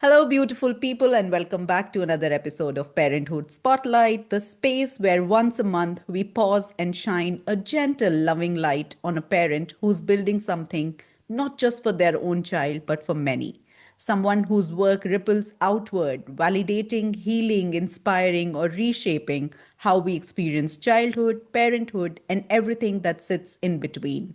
Hello, beautiful people, and welcome back to another episode of Parenthoot Spotlight, the space where once a month we pause and shine a gentle, loving light on a parent who's building something not just for their own child, but for many. Someone whose work ripples outward, validating, healing, inspiring, or reshaping how we experience childhood, parenthood, and everything that sits in between.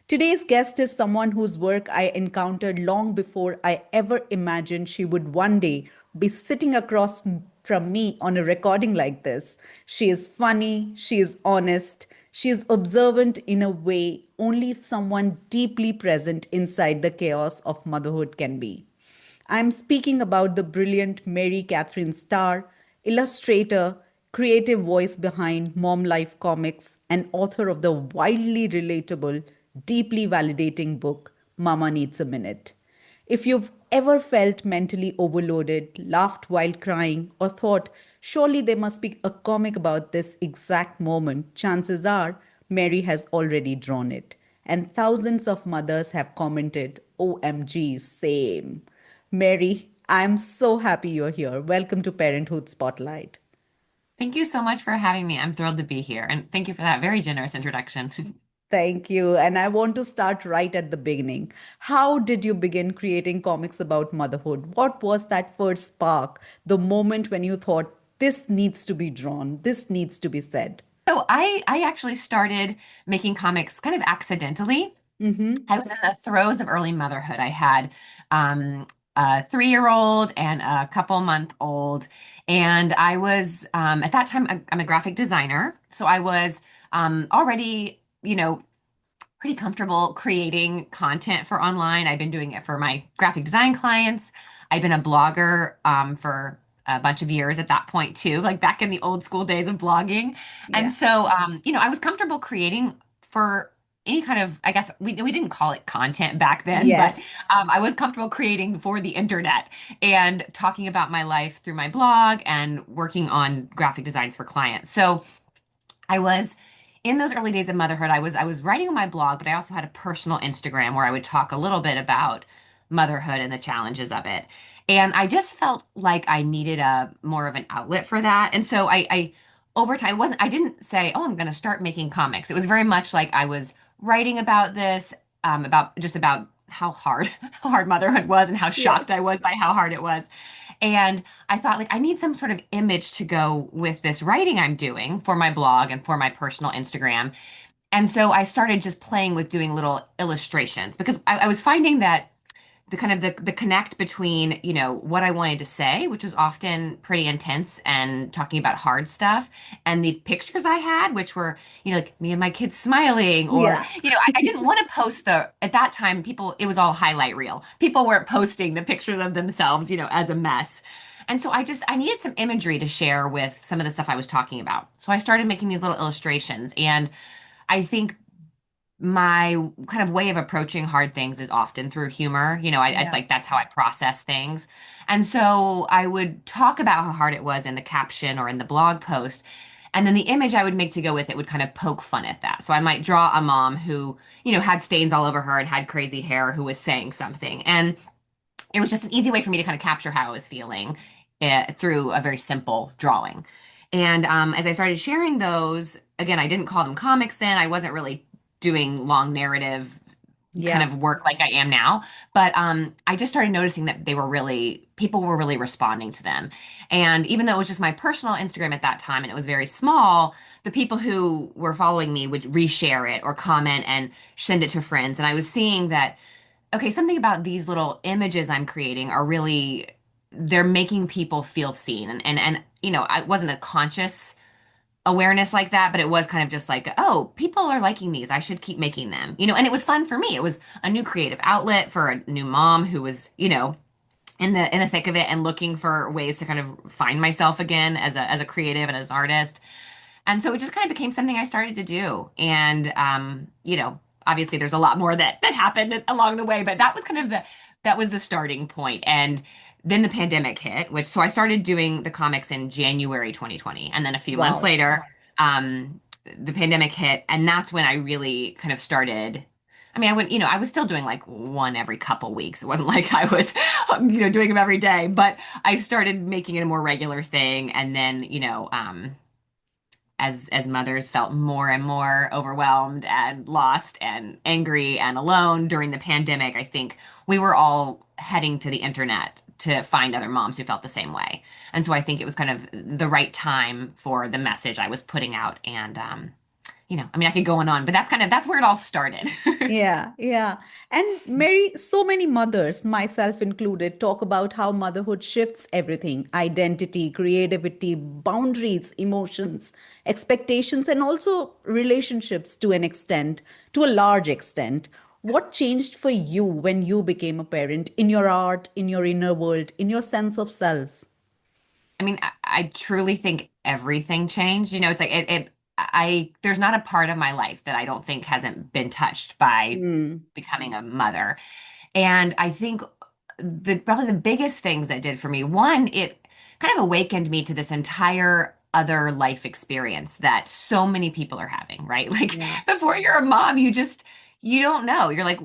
Today's guest is someone whose work I encountered long before I ever imagined she would one day be sitting across from me on a recording like this. She is funny, she is honest, she is observant in a way only someone deeply present inside the chaos of motherhood can be. I'm speaking about the brilliant Mary Catherine Starr, illustrator, creative voice behind Mom Life Comics, and author of the wildly relatable, deeply validating book, Mama Needs a Minute. If you've ever felt mentally overloaded, laughed while crying, or thought, surely there must be a comic about this exact moment, chances are Mary has already drawn it. And thousands of mothers have commented, OMG, same. Mary, I'm so happy you're here. Welcome to Parenthood Spotlight. Thank you so much for having me. I'm thrilled to be here. And thank you for that very generous introduction. Thank you. And I want to start right at the beginning. How did you begin creating comics about motherhood? What was that first spark, the moment when you thought, this needs to be drawn, this needs to be said? So I actually started making comics kind of accidentally. Mm-hmm. I was in the throes of early motherhood. I had a 3-year-old and a couple month old. And I was at that time, I'm a graphic designer. So I was already, pretty comfortable creating content for online. I've been doing it for my graphic design clients. I've been a blogger for a bunch of years at that point too, like back in the old school days of blogging. And Yeah. so, I was comfortable creating for any kind of, I guess we didn't call it content back then, but Yes. I was comfortable creating for the internet and talking about my life through my blog and working on graphic designs for clients. So I was in those early days of motherhood, I was writing on my blog, but I also had a personal Instagram where I would talk a little bit about motherhood and the challenges of it. And I just felt like I needed a more of an outlet for that. And so I over time I didn't say, "Oh, I'm going to start making comics." It was very much like I was writing about this, about how hard how hard motherhood was and how Yes. shocked I was by how hard it was. And I thought, like, I need some sort of image to go with this writing I'm doing for my blog and for my personal Instagram. And so I started just playing with doing little illustrations because I was finding that the connect between, what I wanted to say, which was often pretty intense and talking about hard stuff, and the pictures I had, which were, like me and my kids smiling, or, Yeah. I didn't want to post at that time, it was all highlight reel. People weren't posting the pictures of themselves, as a mess. And so I needed some imagery to share with some of the stuff I was talking about. So I started making these little illustrations. And I think my kind of way of approaching hard things is often through humor. It's Yeah. like that's how I process things. And so I would talk about how hard it was in the caption or in the blog post. And then the image I would make to go with it would kind of poke fun at that. So I might draw a mom who, had stains all over her and had crazy hair who was saying something. And it was just an easy way for me to kind of capture how I was feeling through a very simple drawing. And as I started sharing those, again, I didn't call them comics then. I wasn't really doing long narrative kind Yeah. of work like I am now. But I just started noticing that people were really responding to them. And even though it was just my personal Instagram at that time and it was very small, the people who were following me would reshare it or comment and send it to friends. And I was seeing that okay, something about these little images I'm creating are really they're making people feel seen. And I wasn't a conscious awareness like that, but it was kind of just like, oh, people are liking these. I should keep making them. And it was fun for me. It was a new creative outlet for a new mom who was, in the thick of it and looking for ways to kind of find myself again as a creative and as an artist. And so it just kind of became something I started to do. And obviously there's a lot more that happened along the way, but that was the starting point. And then the pandemic hit, which so I started doing the comics in January 2020. And then a few months Wow. later, the pandemic hit, and that's when I really kind of started. I mean, I went, I was still doing like one every couple weeks. It wasn't like I was, doing them every day, but I started making it a more regular thing. And then, as mothers felt more and more overwhelmed and lost and angry and alone during the pandemic, I think we were all heading to the internet to find other moms who felt the same way. And so I think it was kind of the right time for the message I was putting out. And I mean, I could go on, but that's where it all started. Yeah, yeah. And Mary, so many mothers, myself included, talk about how motherhood shifts everything: identity, creativity, boundaries, emotions, expectations, and also relationships to an extent, to a large extent. What changed for you when you became a parent in your art, in your inner world, in your sense of self? I mean, I truly think everything changed. It's like there's not a part of my life that I don't think hasn't been touched by Hmm. becoming a mother. And I think probably the biggest things that did for me, one, it kind of awakened me to this entire other life experience that so many people are having, right? Like Yeah. before you're a mom, you don't know. You're like,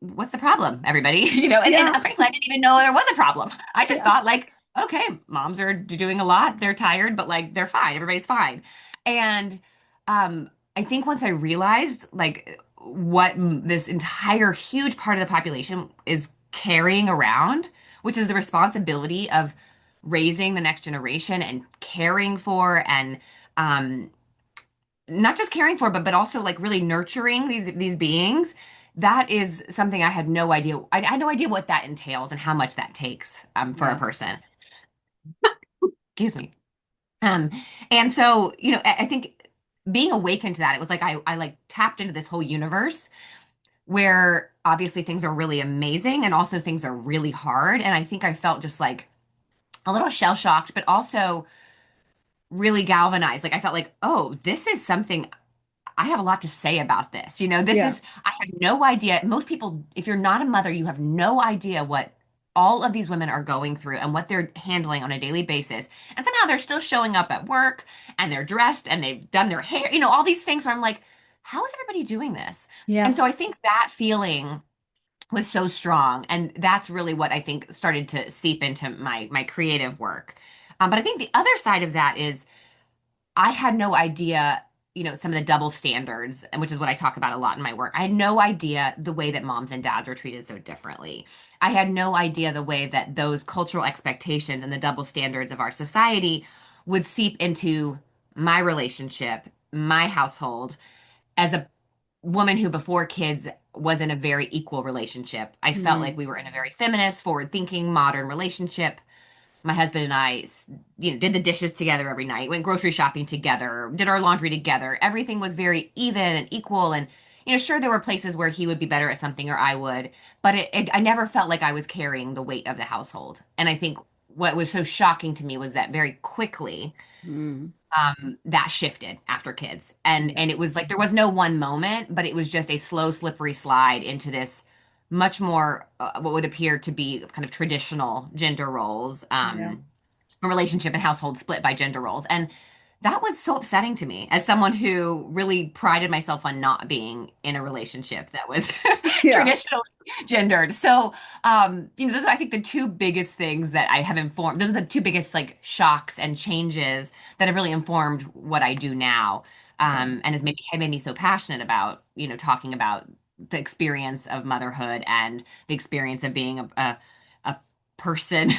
what's the problem, everybody? And Yeah. frankly, I didn't even know there was a problem. I just Yeah. thought like, okay, moms are doing a lot. They're tired, but like they're fine. Everybody's fine. And I think once I realized like what this entire huge part of the population is carrying around, which is the responsibility of raising the next generation and caring for and um, not just caring for, but also like really nurturing these beings. That is something I had no idea. I had no idea what that entails and how much that takes for a Yeah. person. Excuse me. Um, and so, I think being awakened to that, it was like I like tapped into this whole universe where obviously things are really amazing and also things are really hard. And I think I felt just like a little shell shocked, but also really galvanized. Like I felt like, oh, this is something I have a lot to say about this. Yeah. I had no idea. Most people, if you're not a mother, you have no idea what all of these women are going through and what they're handling on a daily basis. And somehow they're still showing up at work and they're dressed and they've done their hair, all these things where I'm like, how is everybody doing this? And Yeah. so I think that feeling was so strong. And that's really what I think started to seep into my creative work. But I think the other side of that is I had no idea, some of the double standards, and which is what I talk about a lot in my work. I had no idea the way that moms and dads are treated so differently. I had no idea the way that those cultural expectations and the double standards of our society would seep into my relationship, my household, as a woman who before kids was in a very equal relationship. I felt like Hmm. we were in a very feminist, forward-thinking, modern relationship. My husband and I, did the dishes together every night, went grocery shopping together, did our laundry together. Everything was very even and equal. And, sure, there were places where he would be better at something or I would, but I never felt like I was carrying the weight of the household. And I think what was so shocking to me was that very quickly, Hmm. that shifted after kids. And it was like there was no one moment, but it was just a slow, slippery slide into this much more what would appear to be kind of traditional gender roles, Yeah. a relationship and household split by gender roles. And that was so upsetting to me as someone who really prided myself on not being in a relationship that was Yeah. traditionally gendered. So, those are, I think, the two biggest things that I have informed. Those are the two biggest like shocks and changes that have really informed what I do now. Yeah. And had made me so passionate about, talking about the experience of motherhood and the experience of being a person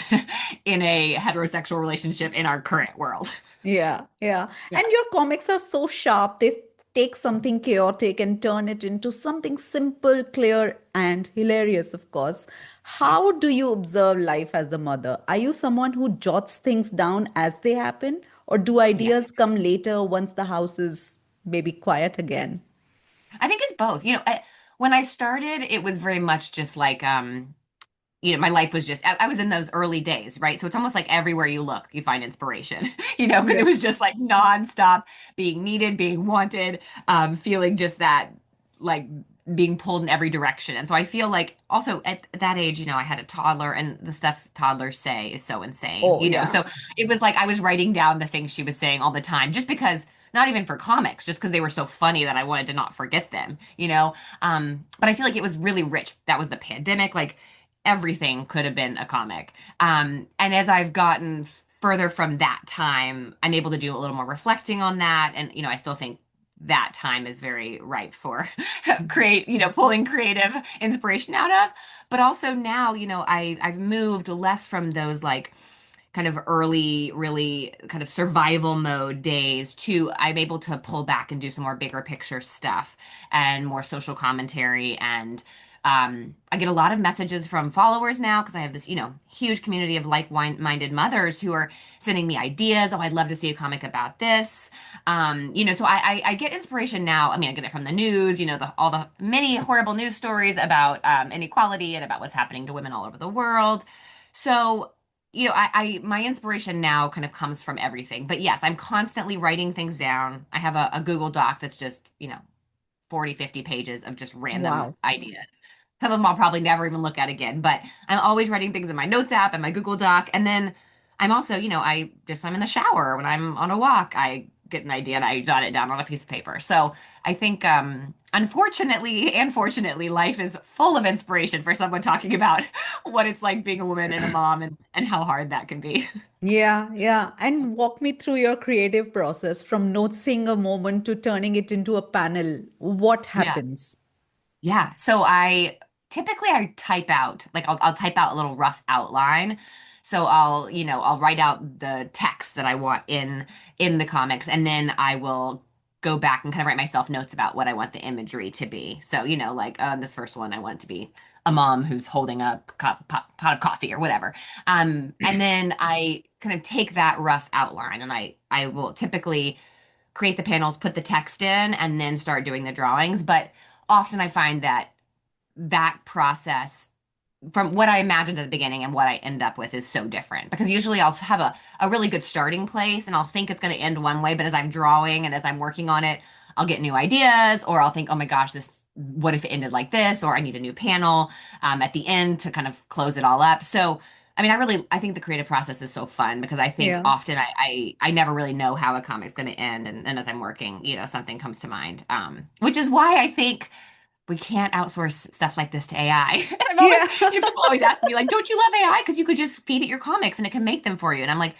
in a heterosexual relationship in our current world. Yeah, yeah. Yeah. And your comics are so sharp. They take something chaotic and turn it into something simple, clear, and hilarious, of course. How do you observe life as a mother? Are you someone who jots things down as they happen, or do Yeah. ideas come later once the house is maybe quiet again? I think it's both. When I started, it was very much just like, my life was just, I was in those early days, right? So it's almost like everywhere you look, you find inspiration, because Yeah. it was just like nonstop being needed, being wanted, feeling just that like being pulled in every direction. And so I feel like also at that age, I had a toddler and the stuff toddlers say is so insane, Oh, yeah. So it was like I was writing down the things she was saying all the time just because not even for comics, just because they were so funny that I wanted to not forget them, you know? But I feel like it was really rich. That was the pandemic. Like everything could have been a comic. And as I've gotten further from that time, I'm able to do a little more reflecting on that. And, I still think that time is very ripe for pulling creative inspiration out of. But also now, I've moved less from those like kind of early, really kind of survival mode days to I'm able to pull back and do some more bigger picture stuff and more social commentary. And I get a lot of messages from followers now because I have this, huge community of like-minded mothers who are sending me ideas. Oh, I'd love to see a comic about this. So I get inspiration now. I mean, I get it from the news, all the many horrible news stories about inequality and about what's happening to women all over the world. So my inspiration now kind of comes from everything. But yes, I'm constantly writing things down. I have a Google Doc that's just, 40, 50 pages of just random Wow. ideas. Some of them I'll probably never even look at again, but I'm always writing things in my notes app and my Google Doc. And then I'm also, I'm in the shower when I'm on a walk, I get an idea and I jot it down on a piece of paper. So I think, unfortunately and fortunately, life is full of inspiration for someone talking about what it's like being a woman and a mom and how hard that can be. Yeah, yeah. And walk me through your creative process from noticing a moment to turning it into a panel. What Yeah. happens? Yeah. So I type out like I'll type out a little rough outline. So I'll write out the text that I want in the comics and then I will go back and kind of write myself notes about what I want the imagery to be. So, like this first one I want it to be a mom who's holding a pot of coffee or whatever. And then I kind of take that rough outline and I will typically create the panels, put the text in, and then start doing the drawings. But often I find that that process from what I imagined at the beginning and what I end up with is so different because usually I'll have a really good starting place and I'll think it's going to end one way, but as I'm drawing and as I'm working on it, I'll get new ideas or I'll think, oh my gosh, what if it ended like this? Or I need a new panel at the end to kind of close it all up. So, I mean, I think the creative process is so fun because I think Yeah. often I never really know how a comic's going to end. And as I'm working, something comes to mind, which is why I think we can't outsource stuff like this to AI. And I'm always, Yeah. people always ask me, like, don't you love AI? Because you could just feed it your comics and it can make them for you. And I'm like,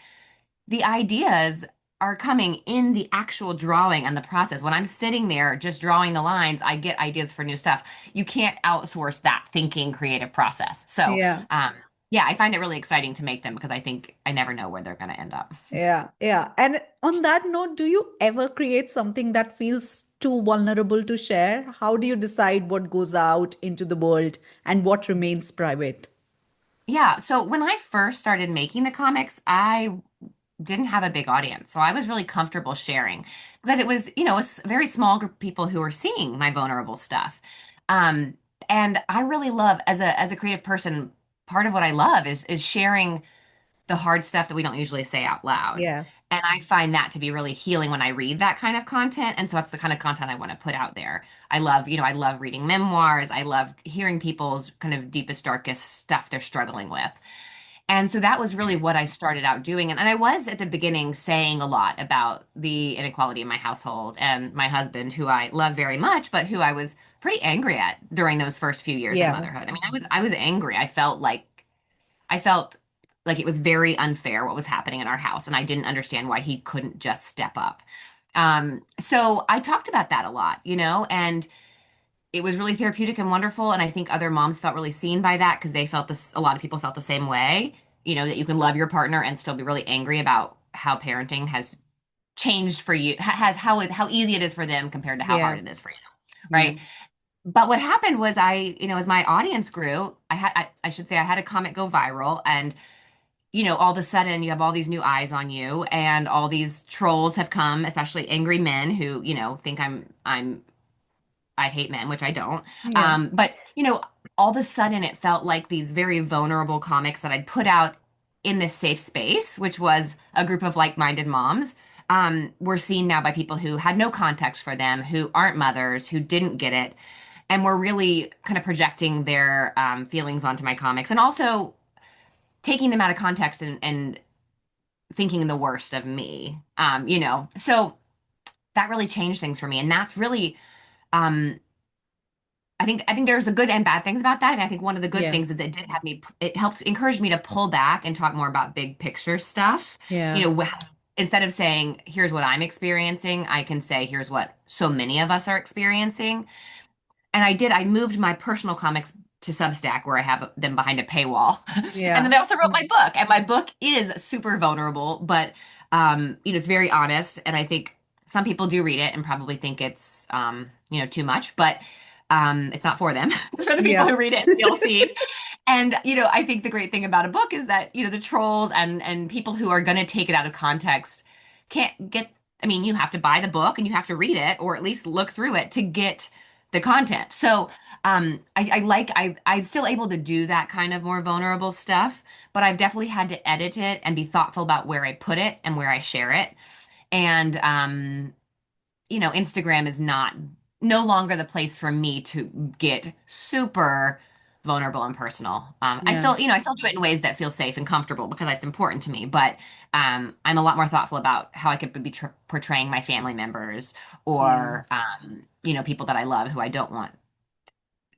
the ideas are coming in the actual drawing and the process. When I'm sitting there just drawing the lines, I get ideas for new stuff. You can't outsource that thinking creative process. So, Yeah. yeah, I find it really exciting to make them because I think I never know where they're going to end up. Yeah. Yeah. And on that note, do you ever create something that feels too vulnerable to share? How do you decide what goes out into the world and what remains private? Yeah, so when I first started making the comics, I didn't have a big audience. So I was really comfortable sharing because it was, a very small group of people who were seeing my vulnerable stuff. Um, and I really love as a creative person, part of what I love is sharing the hard stuff that we don't usually say out loud. Yeah. And I find that to be really healing when I read that kind of content. And so that's the kind of content I want to put out there. I love reading memoirs. I love hearing people's kind of deepest, darkest stuff they're struggling with. And so that was really what I started out doing. And I was at the beginning saying a lot about the inequality in my household and my husband, who I love very much, but who I was pretty angry at during those first few years of Yeah. motherhood. I mean, I was angry. I felt like it was very unfair what was happening in our house, and I didn't understand why he couldn't just step up. So I talked about that a lot, and it was really therapeutic and wonderful. And I think other moms felt really seen by that because they felt this, a lot of people felt the same way, that you can love your partner and still be really angry about how parenting has changed for you, has how easy it is for them compared to how hard Yeah. it is for you, Yeah. right? But what happened was as my audience grew, I should say I had a comic go viral and all of a sudden you have all these new eyes on you and all these trolls have come, especially angry men who, think I hate men, which I don't. Yeah. But all of a sudden it felt like these very vulnerable comics that I'd put out in this safe space, which was a group of like-minded moms, were seen now by people who had no context for them, who aren't mothers, who didn't get it, and were really kind of projecting their feelings onto my comics, and also taking them out of context and thinking the worst of me. So that really changed things for me. And that's really, um, I think there's a good and bad things about that. And I think one of the good Yeah. things is it did have me, it helped encourage me to pull back and talk more about big picture stuff. You Yeah. know, instead of saying, here's what I'm experiencing, I can say, here's what so many of us are experiencing. And I moved my personal comics to Substack where I have them behind a paywall. And then Yeah. I also wrote my book, and my book is super vulnerable, but it's very honest. And I think some people do read it and probably think it's too much, but it's not for them. It's for the people Yeah. who read it and feel seen. And I think the great thing about a book is that, the trolls and people who are going to take it out of context can't get, I mean, you have to buy the book and you have to read it or at least look through it to get the content. So, I'm still able to do that kind of more vulnerable stuff, but I've definitely had to edit it and be thoughtful about where I put it and where I share it. And Instagram is no longer the place for me to get super vulnerable and personal. Yeah. I still do it in ways that feel safe and comfortable because it's important to me, but I'm a lot more thoughtful about how I could be portraying my family members Yeah. or people that I love who I don't want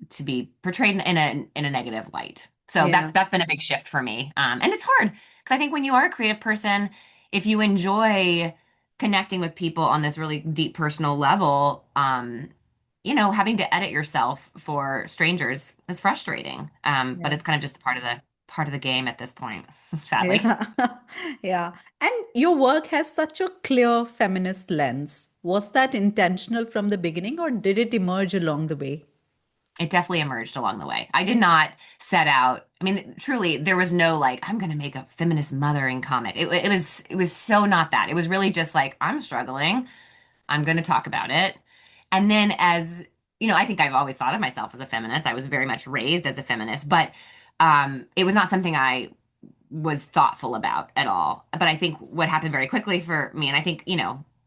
to be portrayed in a negative light. So Yeah. that's been a big shift for me. And it's hard because I think when you are a creative person, if you enjoy connecting with people on this really deep personal level, having to edit yourself for strangers is frustrating. But Yeah. it's kind of just part of the game at this point, sadly. Yeah. Yeah. And your work has such a clear feminist lens. Was that intentional from the beginning, or did it emerge along the way? It definitely emerged along the way. I did not set out. I mean, truly, there was no like, I'm going to make a feminist mothering comic. It was so not that. It was really just like, I'm struggling. I'm going to talk about it. And then I think I've always thought of myself as a feminist. I was very much raised as a feminist, but it was not something I was thoughtful about at all. But I think what happened very quickly for me, and I think,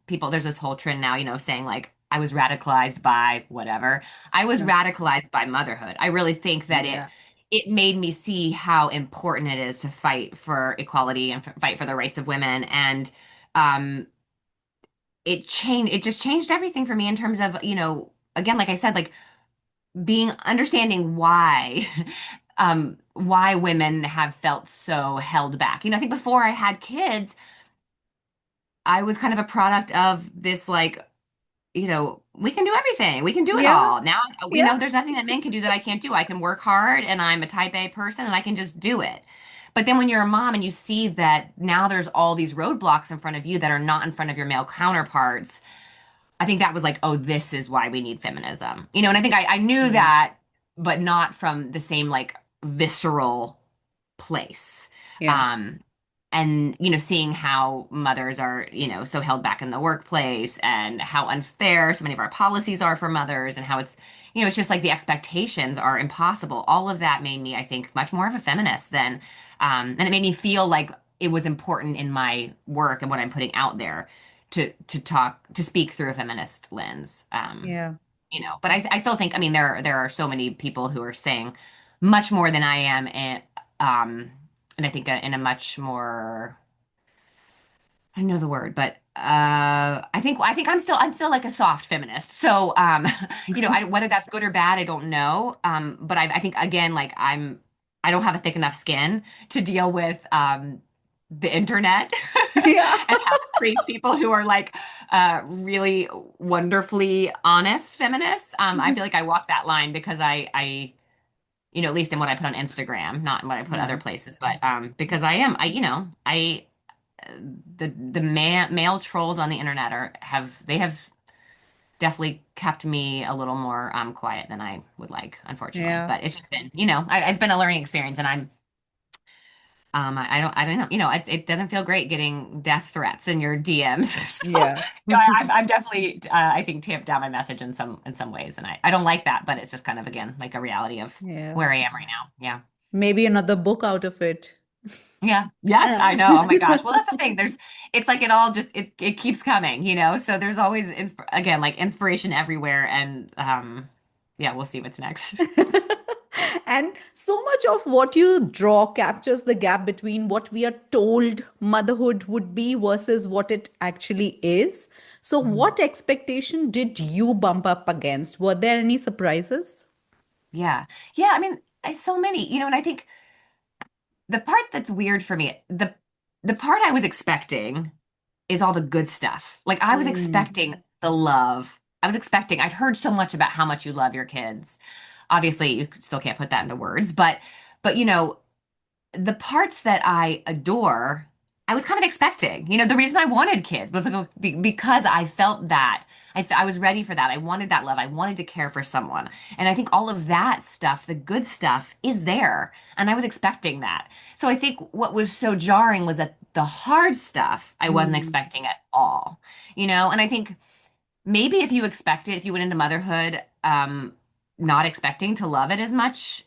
people, there's this whole trend now, saying like, I was radicalized by whatever. I was Yeah. radicalized by motherhood. I really think that it Yeah. it made me see how important it is to fight for equality and fight for the rights of women. And um, it just changed everything for me in terms of, again, like I said, like being understanding why women have felt so held back. I think before I had kids, I was kind of a product of this like, we can do everything. We can do it Yeah. all. Now we Yeah. know there's nothing that men can do that I can't do. I can work hard and I'm a type A person and I can just do it. But then when you're a mom and you see that now there's all these roadblocks in front of you that are not in front of your male counterparts, I think that was like, oh, this is why we need feminism. And I think I knew Yeah. that, but not from the same like visceral place. Yeah. Um, and seeing how mothers are, so held back in the workplace and how unfair so many of our policies are for mothers and how it's just like the expectations are impossible. All of that made me, I think, much more of a feminist than, and it made me feel like it was important in my work and what I'm putting out there to speak through a feminist lens. Yeah. But I still think, I mean, there are so many people who are saying much more than I am, and I think in a much more, I don't know the word, but I think I'm still like a soft feminist. So whether that's good or bad, I don't know. But I think again, like I don't have a thick enough skin to deal with the internet Yeah. and how to treat people who are like really wonderfully honest feminists. I feel like I walk that line because at least in what I put on Instagram, not in what I put other Yeah. places, but because I am, I the male trolls on the internet they have definitely kept me a little more quiet than I would like, unfortunately. Yeah. But it's just been, it's been a learning experience, and I don't know, it doesn't feel great getting death threats in your DMs. So, Yeah. I've definitely, I think, tamped down my message in some ways, and I don't like that, but it's just kind of again like a reality of Yeah. where I am right now. Yeah. Maybe another book out of it. Yeah. Yes, Yeah. I know. Oh my gosh. Well, that's the thing. It's like it all just it keeps coming, So there's always again like inspiration everywhere, and yeah, we'll see what's next. And so much of what you draw captures the gap between what we are told motherhood would be versus what it actually is. So, Mhm. what expectation did you bump up against? Were there any surprises? Yeah. Yeah, I mean, so many, and I think the part that's weird for me, the part I was expecting is all the good stuff. Like I was Mm, expecting the love. I'd heard so much about how much you love your kids. Obviously, you still can't put that into words, but the parts that I adore, I was kind of expecting. The reason I wanted kids was because I felt that. I was ready for that. I wanted that love. I wanted to care for someone. And I think all of that stuff, the good stuff, is there. And I was expecting that. So I think what was so jarring was that the hard stuff I wasn't mm, expecting at all. And I think maybe if you went into motherhood, not expecting to love it as much,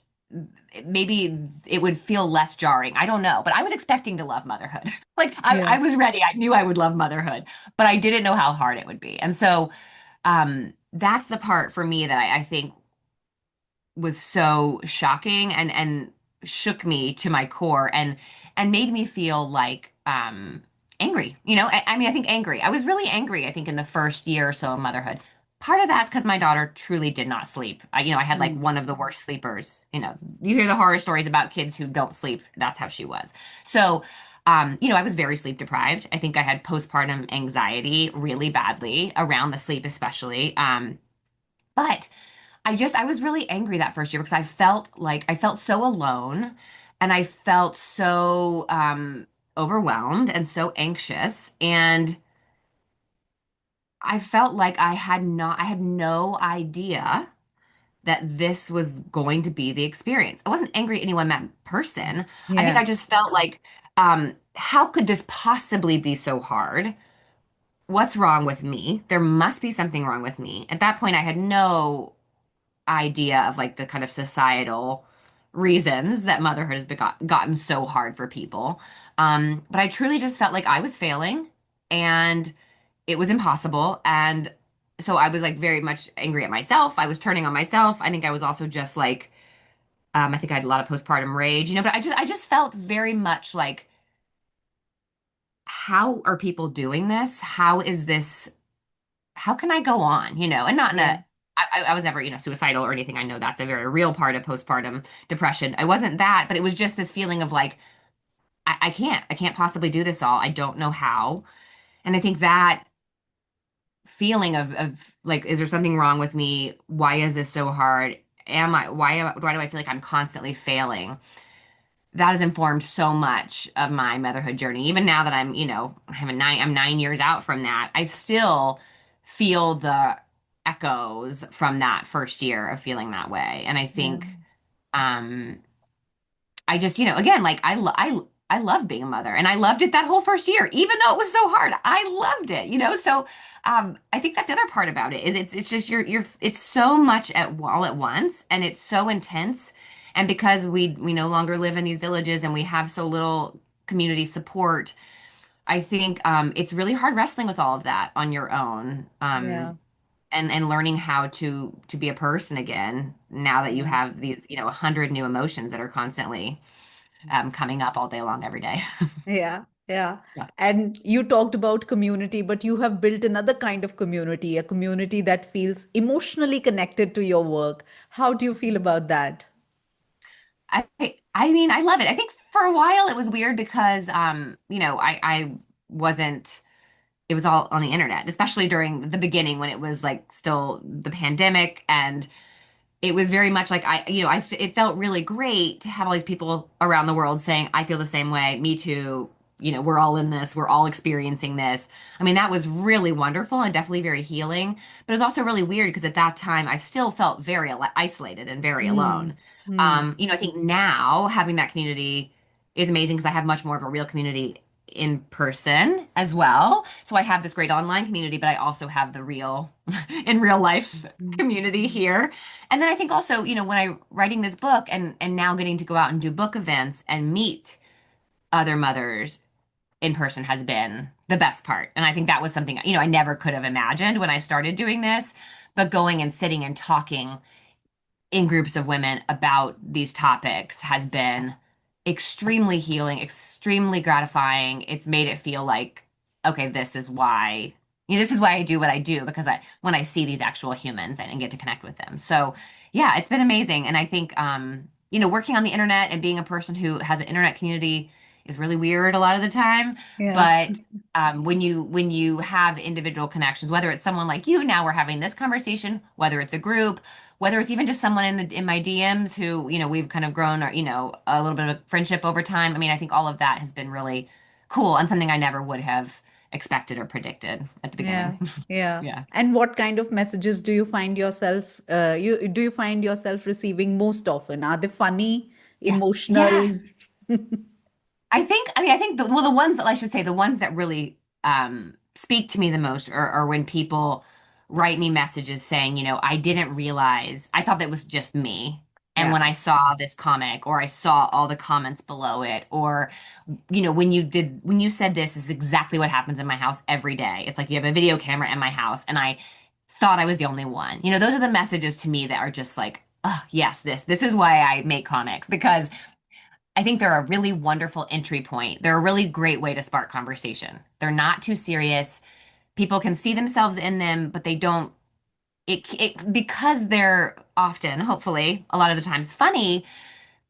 maybe it would feel less jarring. I don't know, but I was expecting to love motherhood. Like yeah. I was ready. I knew I would love motherhood, but I didn't know how hard it would be. And so that's the part for me that I think was so shocking and shook me to my core and made me feel like angry. I mean, I think angry. I was really angry, I think, in the first year or so of motherhood. Part of that's because my daughter truly did not sleep. I had like Mm, one of the worst sleepers. You hear the horror stories about kids who don't sleep. That's how she was. So, I was very sleep deprived. I think I had postpartum anxiety really badly around the sleep, especially. But I was really angry that first year because I felt so alone and I felt so overwhelmed and so anxious. And I felt like I had no idea that this was going to be the experience. I wasn't angry at anyone, that person. I think yeah. I just felt like, how could this possibly be so hard? What's wrong with me? There must be something wrong with me. At that point, I had no idea of like the kind of societal reasons that motherhood has gotten so hard for people. But I truly just felt like I was failing and it was impossible. And so I was like very much angry at myself. I was turning on myself. I think I was also just like, I think I had a lot of postpartum rage, but I just felt very much like, how are people doing this? How can I go on? And not in Yeah. I was never, suicidal or anything. I know that's a very real part of postpartum depression. I wasn't that, but it was just this feeling of like, I can't possibly do this all. I don't know how. And I think that feeling of like, is there something wrong with me? Why is this so hard? Why do I feel like I'm constantly failing? That has informed so much of my motherhood journey. Even now that I'm 9 years out from that, I still feel the echoes from that first year of feeling that way. And I Yeah. think, um, I just, again, like I love being a mother and I loved it that whole first year, even though it was so hard. I loved it. So, I think that's the other part about it is it's just it's so much all at once and it's so intense. And because we no longer live in these villages and we have so little community support, I think, it's really hard wrestling with all of that on your own. Yeah. And learning how to be a person again now that you Yeah. have these 100 new emotions that are constantly coming up all day long every day. Yeah, yeah. Yeah. And you talked about community, but you have built another kind of community, a community that feels emotionally connected to your work. How do you feel about that? I mean, I love it. I think for a while it was weird because I wasn't it was all on the internet, especially during the beginning when it was like still the pandemic and it was very much like it felt really great to have all these people around the world saying, I feel the same way, me too. We're all in this, we're all experiencing this. I mean, that was really wonderful and definitely very healing. But it was also really weird because at that time I still felt very isolated and very Hmm. alone. Hmm. I think now having that community is amazing because I have much more of a real community in person as well. So I have this great online community, but I also have the real in real life community here. And then I think also, when I writing this book and now getting to go out and do book events and meet other mothers in person has been the best part. And I think that was something, I never could have imagined when I started doing this, but going and sitting and talking in groups of women about these topics has been extremely healing, extremely gratifying. It's made it feel like, okay, this is why, this is why I do what I do because when I see these actual humans and get to connect with them. So, yeah, it's been amazing. And I think, working on the internet and being a person who has an internet community is really weird a lot of the time. Yeah. But when you have individual connections, whether it's someone like you, now we're having this conversation, whether it's a group, whether it's even just someone in my DMs who, we've kind of grown or, a little bit of a friendship over time. I mean, I think all of that has been really cool and something I never would have expected or predicted at the Yeah. beginning. Yeah. Yeah. And what kind of messages do you find yourself receiving most often? Are they funny, Yeah. Yeah. emotional? I think the ones that I should say, the ones that really speak to me the most are when people write me messages saying, I didn't realize, I thought that was just me. And Yeah. when I saw this comic, or I saw all the comments below it, or, when you said this is exactly what happens in my house every day. It's like you have a video camera in my house, and I thought I was the only one. Those are the messages to me that are just like, oh, yes, this is why I make comics because I think they're a really wonderful entry point. They're a really great way to spark conversation. They're not too serious. People can see themselves in them, but they don't because they're often, hopefully, a lot of the times funny,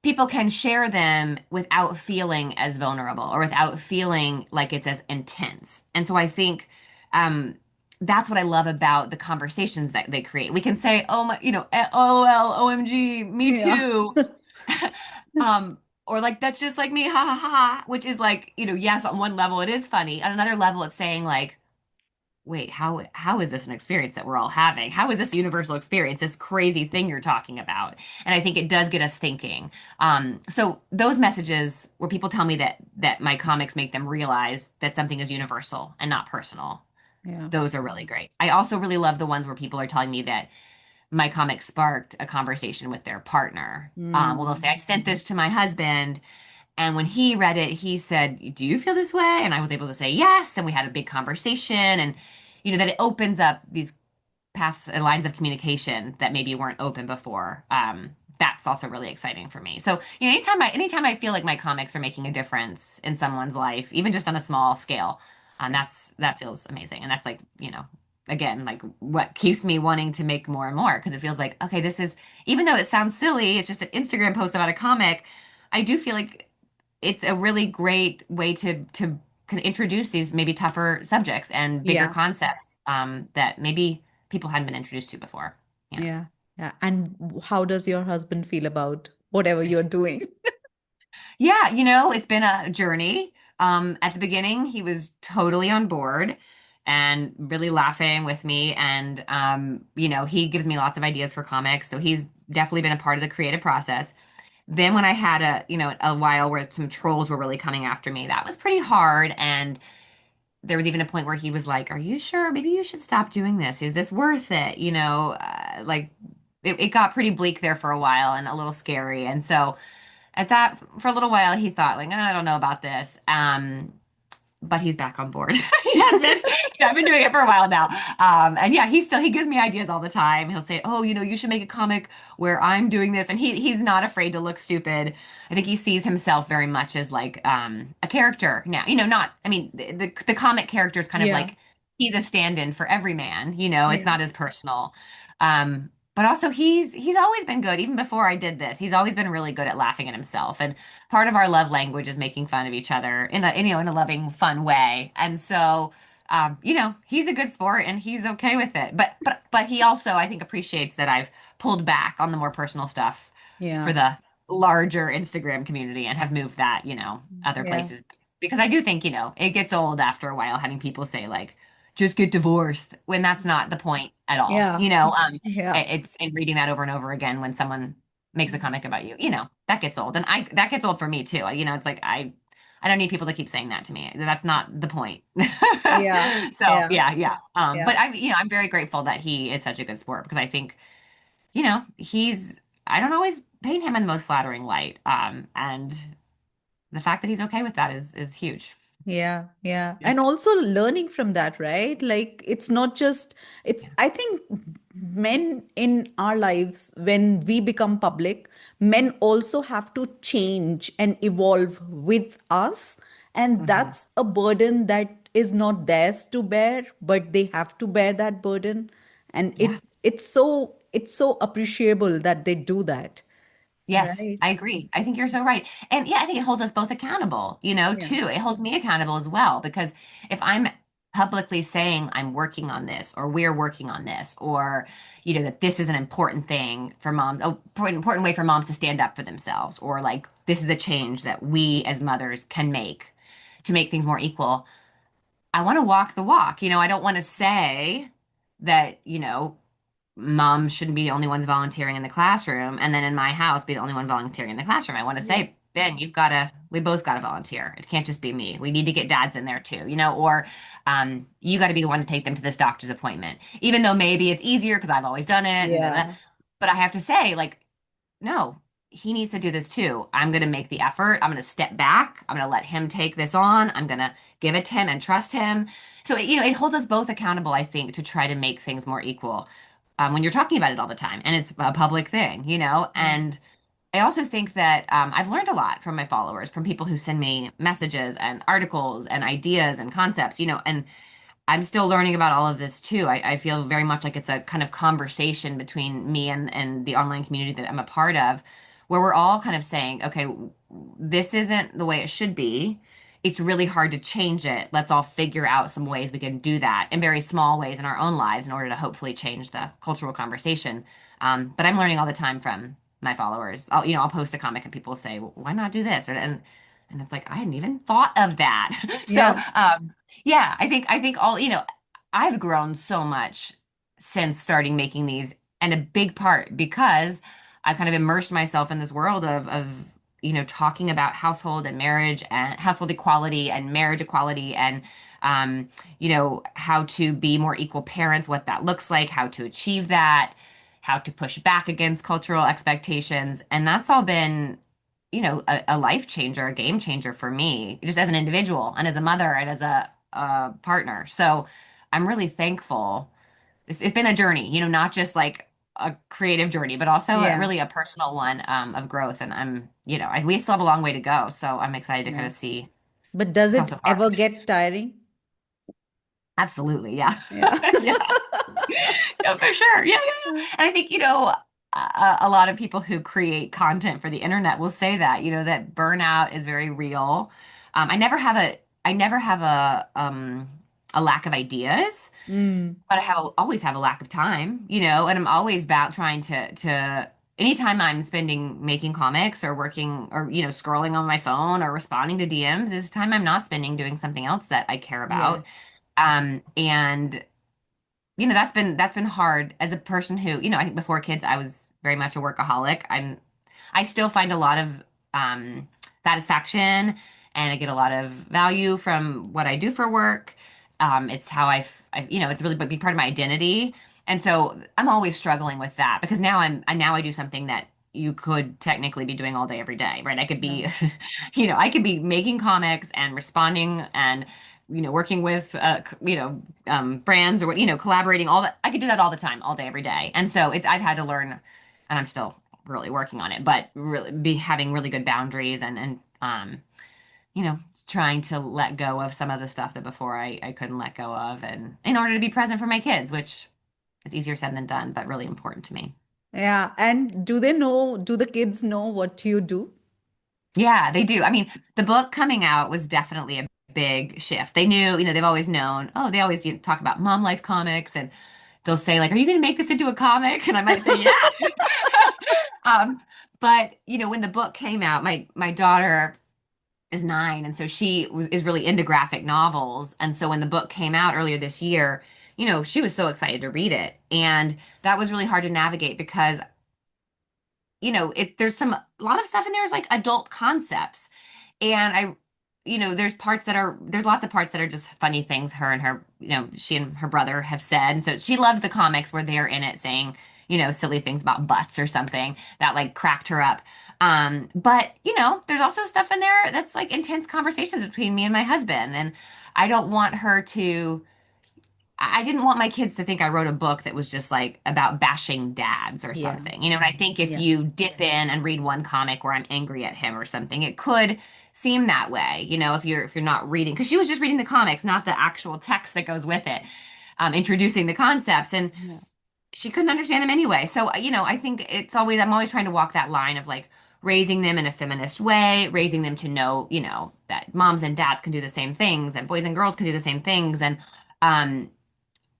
people can share them without feeling as vulnerable or without feeling like it's as intense. And so I think um, that's what I love about the conversations that they create. We can say, oh my, LOL, OMG, me Yeah. too. Or like that's just like me, ha ha ha, which is like, yes, on one level it is funny. On another level, it's saying like, wait, how is this an experience that we're all having? How is this a universal experience, this crazy thing you're talking about? And I think it does get us thinking. So those messages where people tell me that my comics make them realize that something is universal and not personal, Yeah. those are really great. I also really love the ones where people are telling me that my comic sparked a conversation with their partner. Well, they'll say, I Mm. sent this to my husband, and when he read it, he said, do you feel this way? And I was able to say yes. And we had a big conversation. And, that it opens up these paths and lines of communication that maybe weren't open before. That's also really exciting for me. So, anytime I feel like my comics are making a difference in someone's life, even just on a small scale, that feels amazing. And that's like, again, like what keeps me wanting to make more and more because it feels like, okay, this is, even though it sounds silly, it's just an Instagram post about a comic. I do feel like it's a really great way to kind of introduce these maybe tougher subjects and bigger Yeah. concepts that maybe people hadn't been introduced to before. Yeah. Yeah. Yeah. And how does your husband feel about whatever you're doing? Yeah, it's been a journey. At the beginning, he was totally on board and really laughing with me. And, he gives me lots of ideas for comics. So he's definitely been a part of the creative process. Then when I had a while where some trolls were really coming after me, that was pretty hard. And there was even a point where he was like, "Are you sure? Maybe you should stop doing this. Is this worth it?" Like it got pretty bleak there for a while and a little scary. And so at that, for a little while, he thought like, I don't know about this. But he's back on board. He had been, I've been doing it for a while now. And yeah, he gives me ideas all the time. He'll say, "Oh, you should make a comic where I'm doing this," and he's not afraid to look stupid. I think he sees himself very much as like a character now. Not. I mean, the comic character is kind of Yeah. like he's a stand-in for every man. It's Yeah. not as personal. But also he's always been good, even before I did this. He's always been really good at laughing at himself. And part of our love language is making fun of each other in a loving, fun way. And so, he's a good sport and he's okay with it. But he also, I think, appreciates that I've pulled back on the more personal stuff for Yeah. the larger Instagram community and have moved that, other Yeah. places. Because I do think, it gets old after a while having people say like, just get divorced when that's not the point at all. Yeah. Yeah. It's in reading that over and over again when someone makes a comic about you, that gets old. And that gets old for me too. It's like I don't need people to keep saying that to me. That's not the point. Yeah. So Yeah. yeah, yeah. Yeah. But I'm very grateful that he is such a good sport because I think, he's I don't always paint him in the most flattering light. And the fact that he's okay with that is huge. Yeah, yeah. Yeah. And also learning from that, right? Like it's not just, it's, Yeah. I think men in our lives, when we become public, men also have to change and evolve with us. And Hmm. that's a burden that is not theirs to bear, but they have to bear that burden. And Yeah. it's so appreciable that they do that. Yes, Right. I agree. I think you're so right. And yeah, I think it holds us both accountable, Yeah. too. It holds me accountable as well, because if I'm publicly saying I'm working on this, or we're working on this, or, that this is an important thing for moms, a important way for moms to stand up for themselves, or like this is a change that we as mothers can make to make things more equal, I want to walk the walk. I don't want to say that, moms shouldn't be the only ones volunteering in the classroom, and then in my house be the only one volunteering in the classroom. I want to Yeah. say, Ben, we both got to volunteer. It can't just be me. We need to get dads in there too, or you got to be the one to take them to this doctor's appointment, even though maybe it's easier because I've always done it, and Yeah. but I have to say, like, no, he needs to do this too. I'm going to make the effort. I'm going to step back. I'm going to let him take this on. I'm going to give it to him and trust him. So, it holds us both accountable, I think, to try to make things more equal when you're talking about it all the time. And it's a public thing, Yeah. And I also think that I've learned a lot from my followers, from people who send me messages and articles and ideas and concepts, and I'm still learning about all of this too. I feel very much like it's a kind of conversation between me and the online community that I'm a part of, where we're all kind of saying, okay, this isn't the way it should be. It's really hard to change it. Let's all figure out some ways we can do that in very small ways in our own lives in order to hopefully change the cultural conversation. But I'm learning all the time from my followers. I'll post a comic and people say, well, why not do this? And it's like, I hadn't even thought of that. So, Yeah. yeah, I think all, I've grown so much since starting making these, and a big part because I've kind of immersed myself in this world of talking about household and marriage and household equality and marriage equality and how to be more equal parents, what that looks like, how to achieve that, how to push back against cultural expectations. And that's all been a life changer, a game changer for me, just as an individual and as a mother and as a partner. So I'm really thankful. It's been a journey, not just like a creative journey, but also Yeah. really a personal one of growth. And we still have a long way to go. So I'm excited to kind Yeah. of see But does come it so far. ever get tiring? Absolutely. Yeah. Yeah. Yeah. Yeah, for sure. Yeah, yeah, yeah. And I think, a lot of people who create content for the internet will say that, that burnout is very real. I never have a lack of ideas, Mm. but always have a lack of time, and I'm always about trying anytime I'm spending making comics or working or, scrolling on my phone or responding to DMs is time I'm not spending doing something else that I care Yeah. about. And that's been hard as a person who, I think before kids I was very much a workaholic. I still find a lot of um satisfaction, and I get a lot of value from what I do for work. It's how it's really a big part of my identity. And so I'm always struggling with that because now I do something that you could technically be doing all day every day, right? I could Yeah. be I could be making comics and responding and working with brands or what, collaborating, all that. I could do that all the time, all day, every day. And so I've had to learn, and I'm still really working on it, but really be having really good boundaries and you know, trying to let go of some of the stuff that before I couldn't let go of, and in order to be present for my kids, which is easier said than done, but really important to me. Yeah. And do the kids know what you do? Yeah, they do. I mean, the book coming out was definitely a big shift. They knew, they've always known, oh, they always talk about mom life comics, and they'll say like, "Are you going to make this into a comic?" And I might say, "Yeah." Um, but when the book came out, my daughter is 9, and so is really into graphic novels. And so when the book came out earlier this year, she was so excited to read it, and that was really hard to navigate because there's a lot of stuff in there is like adult concepts. And there's lots of parts that are just funny things she and her brother have said. And so she loved the comics where they're in it saying, silly things about butts or something that like cracked her up. But there's also stuff in there that's like intense conversations between me and my husband. And I don't want her to I didn't want my kids to think I wrote a book that was just like about bashing dads or Yeah. something. And I think if Yeah. you dip in and read one comic where I'm angry at him or something, it could seem that way, if you're not reading, because she was just reading the comics, not the actual text that goes with it, introducing the concepts. And Yeah. she couldn't understand him anyway. So, I think I'm always trying to walk that line of like raising them in a feminist way, raising them to know, that moms and dads can do the same things and boys and girls can do the same things. And um,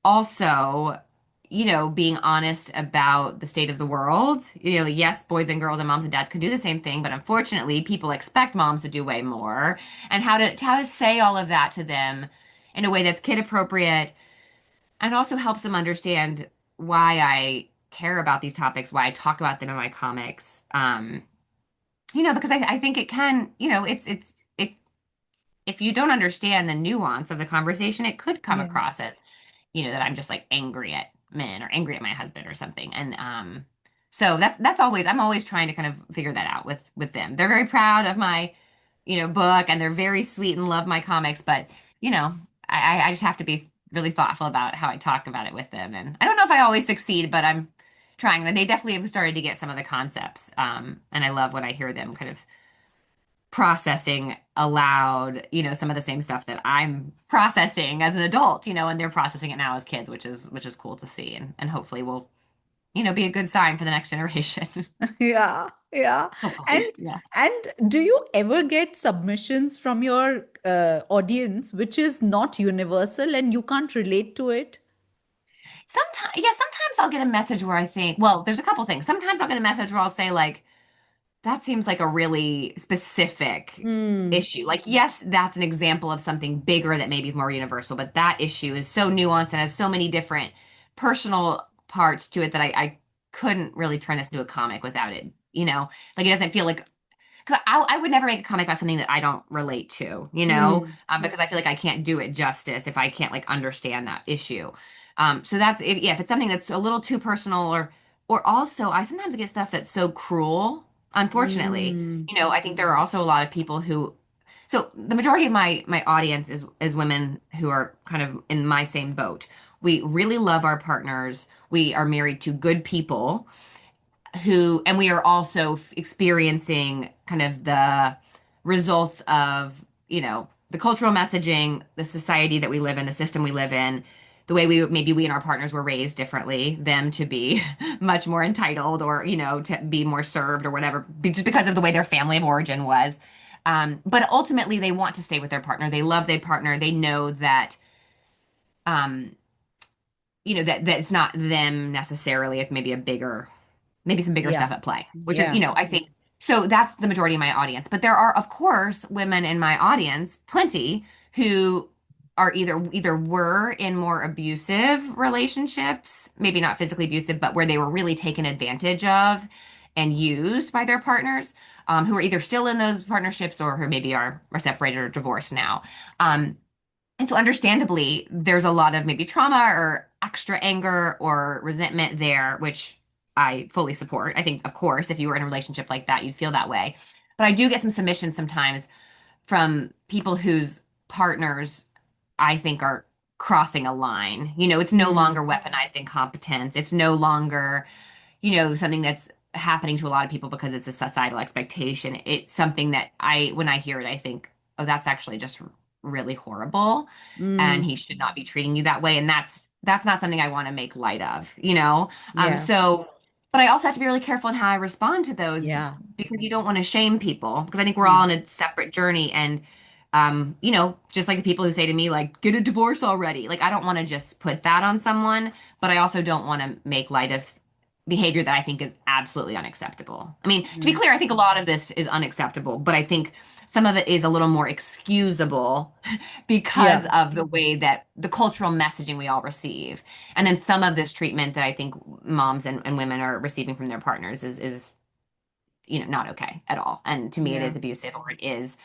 also, being honest about the state of the world. Yes, boys and girls and moms and dads can do the same thing, but unfortunately, people expect moms to do way more. And how to say all of that to them in a way that's kid appropriate and also helps them understand why I care about these topics, why I talk about them in my comics. Because I think it can, it if you don't understand the nuance of the conversation, it could come Yeah. across as, that I'm just like angry at men or angry at my husband or something. And so that's always I'm always trying to kind of figure that out with them. They're very proud of my, book, and they're very sweet and love my comics, but you know, I just have to be really thoughtful about how I talk about it with them. And I don't know if I always succeed, but I'm trying. And they definitely have started to get some of the concepts. And I love when I hear them kind of processing aloud, some of the same stuff that I'm processing as an adult, and they're processing it now as kids, which is cool to see, and hopefully will, be a good sign for the next generation. Yeah. Yeah. And Hopefully, yeah. do you ever get submissions from your audience which is not universal and you can't relate to it? Sometimes, yeah, sometimes I'll get a message where I think, well, there's a couple things. Sometimes I'll get a message where I'll say like, that seems like a really specific Hmm. issue. Like, yes, that's an example of something bigger that maybe is more universal, but that issue is so nuanced and has so many different personal parts to it that I couldn't really turn this into a comic without it. Like it doesn't feel like, because I would never make a comic about something that I don't relate to, Hmm. because I feel like I can't do it justice if I can't like understand that issue. So that's if, yeah, if it's something that's a little too personal or also I sometimes get stuff that's so cruel, unfortunately. Hmm. I think there are also a lot of people who so the majority of my audience is women who are kind of in my same boat. We really love our partners. We are married to good people and we are also experiencing kind of the results of, the cultural messaging, the society that we live in, the system we live in, the way we and our partners were raised differently, them to be much more entitled or, to be more served or whatever, just because of the way their family of origin was. But ultimately, they want to stay with their partner. They love their partner. They know that, um, that it's not them necessarily. It's maybe some bigger Yeah. stuff at play, which is, Yeah. I think so that's the majority of my audience. But there are, of course, women in my audience, plenty, who are either were in more abusive relationships, maybe not physically abusive, but where they were really taken advantage of and used by their partners, who are either still in those partnerships or who maybe are separated or divorced now. And so understandably, there's a lot of maybe trauma or extra anger or resentment there, which I fully support. I think, of course, if you were in a relationship like that, you'd feel that way. But I do get some submissions sometimes from people whose partners I think are crossing a line. It's no Hmm. longer weaponized incompetence. It's no longer, something that's happening to a lot of people because it's a societal expectation. It's something that when I hear it, I think, oh, that's actually just really horrible, and Hmm. he should not be treating you that way. And that's not something I want to make light of. Yeah. But I also have to be really careful in how I respond to those Yeah. because you don't want to shame people because I think we're all Hmm. on a separate journey and just like the people who say to me, like, get a divorce already. Like, I don't want to just put that on someone, but I also don't want to make light of behavior that I think is absolutely unacceptable. I mean, to be Yeah. clear, I think a lot of this is unacceptable, but I think some of it is a little more excusable because Yeah. of the way that the cultural messaging we all receive. And then some of this treatment that I think moms and women are receiving from their partners is not okay at all. And to me, it Yeah. is abusive or it is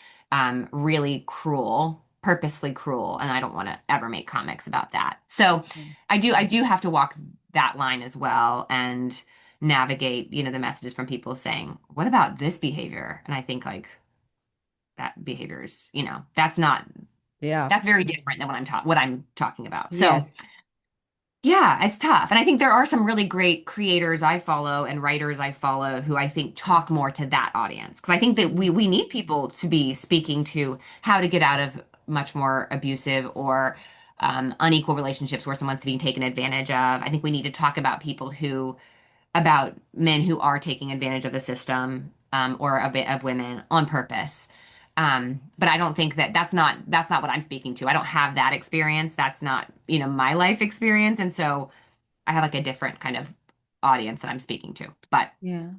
really cruel, purposely cruel. And I don't want to ever make comics about that. So I do have to walk that line as well and navigate, the messages from people saying, what about this behavior? And I think like that behavior is, that's not, Yeah. that's very different than what I'm talking about. So Yes. Yeah, it's tough. And I think there are some really great creators I follow and writers I follow who I think talk more to that audience. Because I think that we need people to be speaking to how to get out of much more abusive or unequal relationships where someone's being taken advantage of. I think we need to talk about people who about men who are taking advantage of the system or a bit of women on purpose. But I don't think that that's not what I'm speaking to. I don't have that experience. That's not, my life experience. And so I have like a different kind of audience that I'm speaking to. But Yeah.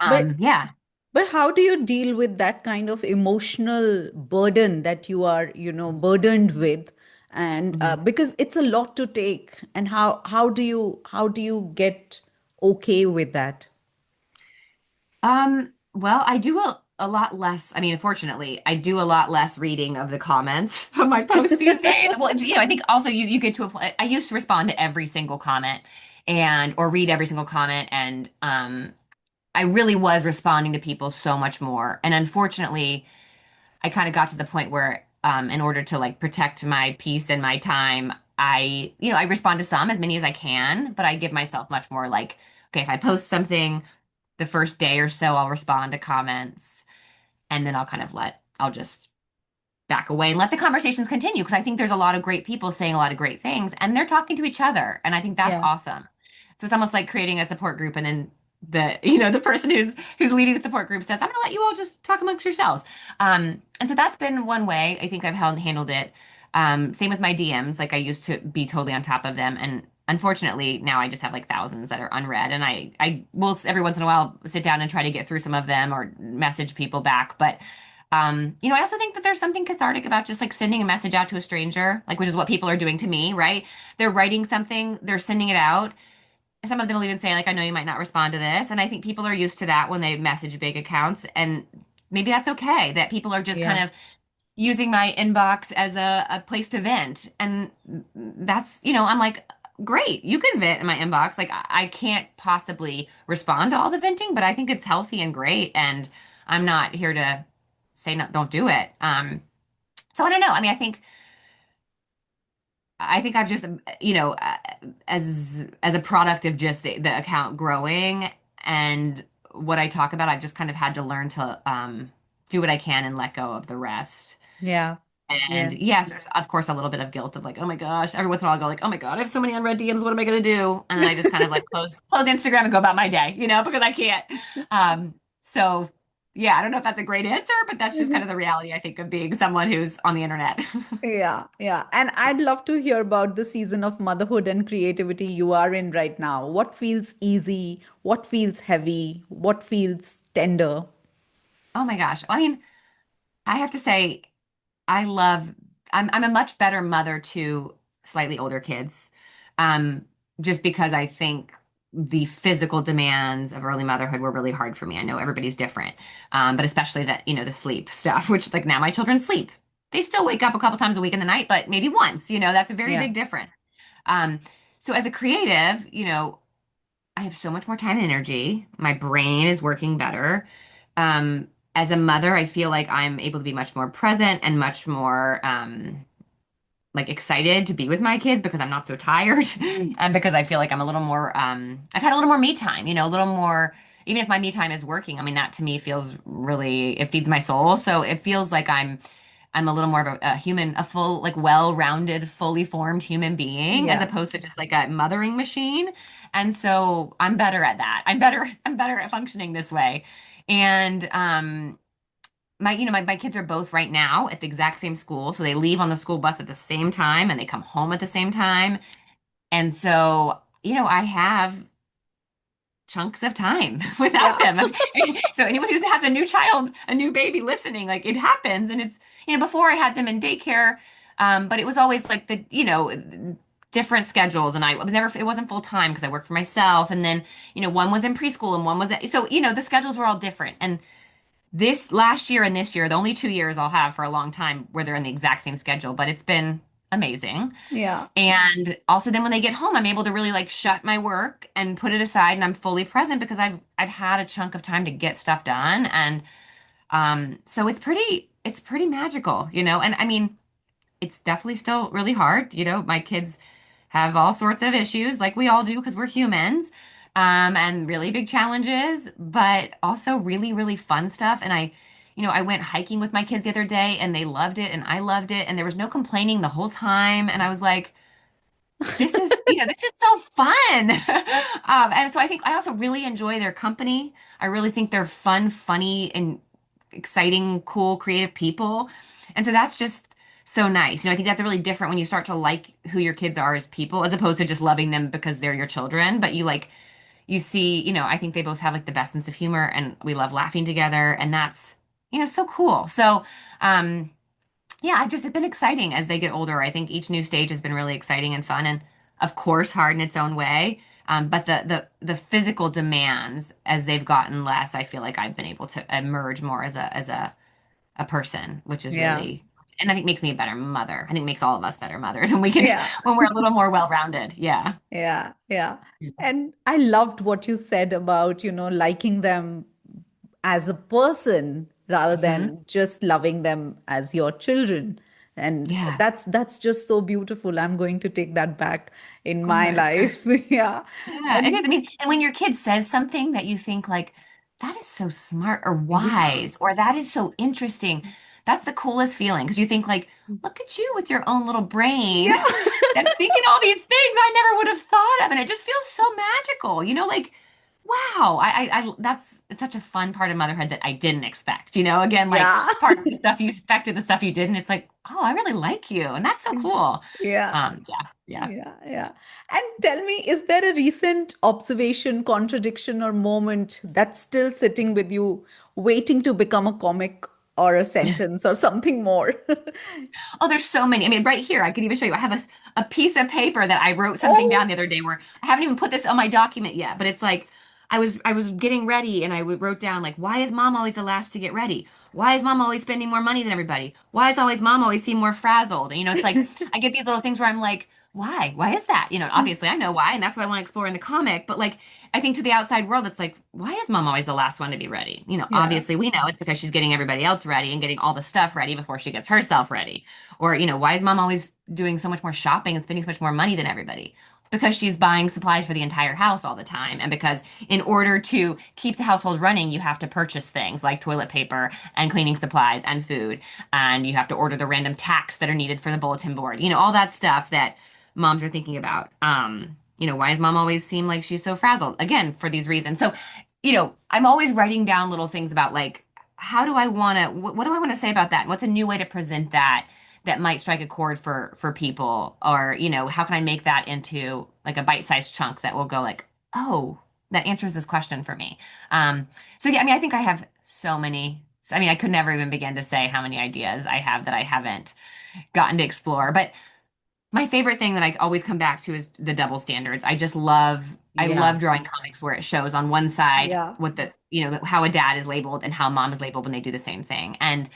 But yeah. but how do you deal with that kind of emotional burden that you are, burdened with? And Mhm. because it's a lot to take, and how do you get okay with that? Well, I do a lot less. I mean, unfortunately, I do a lot less reading of the comments of my posts these days. Well, I think also you get to a point. I used to respond to every single comment and or read every single comment, and I really was responding to people so much more. And unfortunately, I kind of got to the point where, in order to like protect my peace and my time, I respond to some, as many as I can, but I give myself much more like, okay, if I post something the first day or so, I'll respond to comments and then I'll just back away and let the conversations continue because I think there's a lot of great people saying a lot of great things and they're talking to each other. And I think that's Yeah. awesome. So it's almost like creating a support group and then the person who's leading the support group says, I'm gonna let you all just talk amongst yourselves. And so that's been one way I think I've handled it. Same with my DMs. Like I used to be totally on top of them. And unfortunately now I just have like thousands that are unread. And I will every once in a while sit down and try to get through some of them or message people back. But I also think that there's something cathartic about just like sending a message out to a stranger, like which is what people are doing to me, right? They're writing something, they're sending it out. Some of them will even say, like, I know you might not respond to this. And I think people are used to that when they message big accounts. And maybe that's okay, that people are just kind Yeah. of using my inbox as a place to vent. And that's, I'm like, great, you can vent in my inbox. Like, I can't possibly respond to all the venting, but I think it's healthy and great. And I'm not here to say, no, don't do it. So I don't know. I mean, I think I've just, as a product of just the account growing and what I talk about, I've just kind of had to learn to do what I can and let go of the rest. Yeah. And Yeah. yes, there's of course a little bit of guilt of like, oh my gosh, every once in a while I go like, oh my God, I have so many unread DMs. What am I gonna do? And then I just kind of like close Instagram and go about my day, because I can't. So yeah, I don't know if that's a great answer, but that's just kind of the reality I think of being someone who's on the internet. Yeah, yeah. And I'd love to hear about the season of motherhood and creativity you are in right now. What feels easy? What feels heavy? What feels tender? Oh my gosh. I mean, I have to say, I love I'm a much better mother to slightly older kids. Um, just because I think the physical demands of early motherhood were really hard for me. I know everybody's different. But especially that, the sleep stuff, which like now my children sleep. They still wake up a couple times a week in the night, but maybe once, that's a very Yeah, big difference. Um, so as a creative, I have so much more time and energy. My brain is working better. As a mother, I feel like I'm able to be much more present and much more like excited to be with my kids because I'm not so tired and because I feel like I'm a little more I've had a little more me time, a little more even if my me time is working. I mean, that to me feels really it feeds my soul. So it feels like I'm a little more of a human, a full, like well-rounded, fully formed human being, as yeah, opposed to just like a mothering machine. And so I'm better at that. I'm better at functioning this way. And my kids are both right now at the exact same school. So they leave on the school bus at the same time and they come home at the same time. And so, I have chunks of time without yeah, them. So anyone who has a new child, a new baby listening, like it happens. And it's, before I had them in daycare, but it was always like different schedules. And I was never, it wasn't full time because I worked for myself. And then, one was in preschool and one was, so, the schedules were all different. And this last year and this year, the only 2 years I'll have for a long time where they're in the exact same schedule, but it's been amazing. yeah, And also then when they get home, I'm able to really like shut my work and put it aside and I'm fully present because I've had a chunk of time to get stuff done. And so it's pretty magical. And I mean, it's definitely still really hard. My kids have all sorts of issues, like we all do, because we're humans, and really big challenges, but also really, really fun stuff. And I went hiking with my kids the other day, and they loved it, and I loved it, and there was no complaining the whole time. And I was like, this is so fun. And so I think I also really enjoy their company. I really think they're fun, funny, and exciting, cool, creative people. And so that's just so nice. I think that's really different when you start to like who your kids are as people, as opposed to just loving them because they're your children. But you see, I think they both have like the best sense of humor and we love laughing together. And that's, so cool. So, um, yeah, it's been exciting as they get older. I think each new stage has been really exciting and fun, and of course hard in its own way. But the physical demands as they've gotten less, I feel like I've been able to emerge more as a person, which is Yeah. really, and I think makes me a better mother. I think makes all of us better mothers when we can Yeah. when we're a little more well-rounded. Yeah. Yeah. Yeah. And I loved what you said about, liking them as a person rather Hmm. than just loving them as your children. And Yeah. that's just so beautiful. I'm going to take that back in my Good. life. Yeah. Yeah, it is. And I mean, and when your kid says something that you think like, that is so smart or yeah. wise, or that is so interesting, that's the coolest feeling because you think like, look at you with your own little brain Yeah. that's thinking all these things I never would have thought of. And it just feels so magical, like, wow, that's it's such a fun part of motherhood that I didn't expect, again, like Yeah. part of the stuff you expected, the stuff you didn't. It's like, oh, I really like you. And that's so cool. Yeah. Yeah, yeah. Yeah, yeah. And tell me, is there a recent observation, contradiction, or moment that's still sitting with you, waiting to become a comic or a sentence or something more? Oh, there's so many. I mean, right here, I could even show you. I have a piece of paper that I wrote something Oh, down the other day where I haven't even put this on my document yet, but it's like I was getting ready and wrote down like, why is mom always the last to get ready? Why is mom always spending more money than everybody? Why is always mom always seem more frazzled? And it's like I get these little things where I'm like, why? Why is that? Obviously I know why, and that's what I want to explore in the comic, but like I think to the outside world, it's like, why is mom always the last one to be ready? yeah, Obviously we know it's because she's getting everybody else ready and getting all the stuff ready before she gets herself ready. Or, why is mom always doing so much more shopping and spending so much more money than everybody? Because she's buying supplies for the entire house all the time. And because in order to keep the household running, you have to purchase things like toilet paper and cleaning supplies and food. And you have to order the random tacks that are needed for the bulletin board, all that stuff that moms are thinking about. Why does mom always seem like she's so frazzled? Again, for these reasons. So, I'm always writing down little things about like, how do I want to, what do I want to say about that? And what's a new way to present that might strike a chord for people? Or how can I make that into like a bite-sized chunk that will go like, oh, that answers this question for me. So yeah, I mean, I think I have so many. I mean, I could never even begin to say how many ideas I have that I haven't gotten to explore. But my favorite thing that I always come back to is the double standards. I yeah, love drawing comics where it shows on one side yeah. what how a dad is labeled and how mom is labeled when they do the same thing. And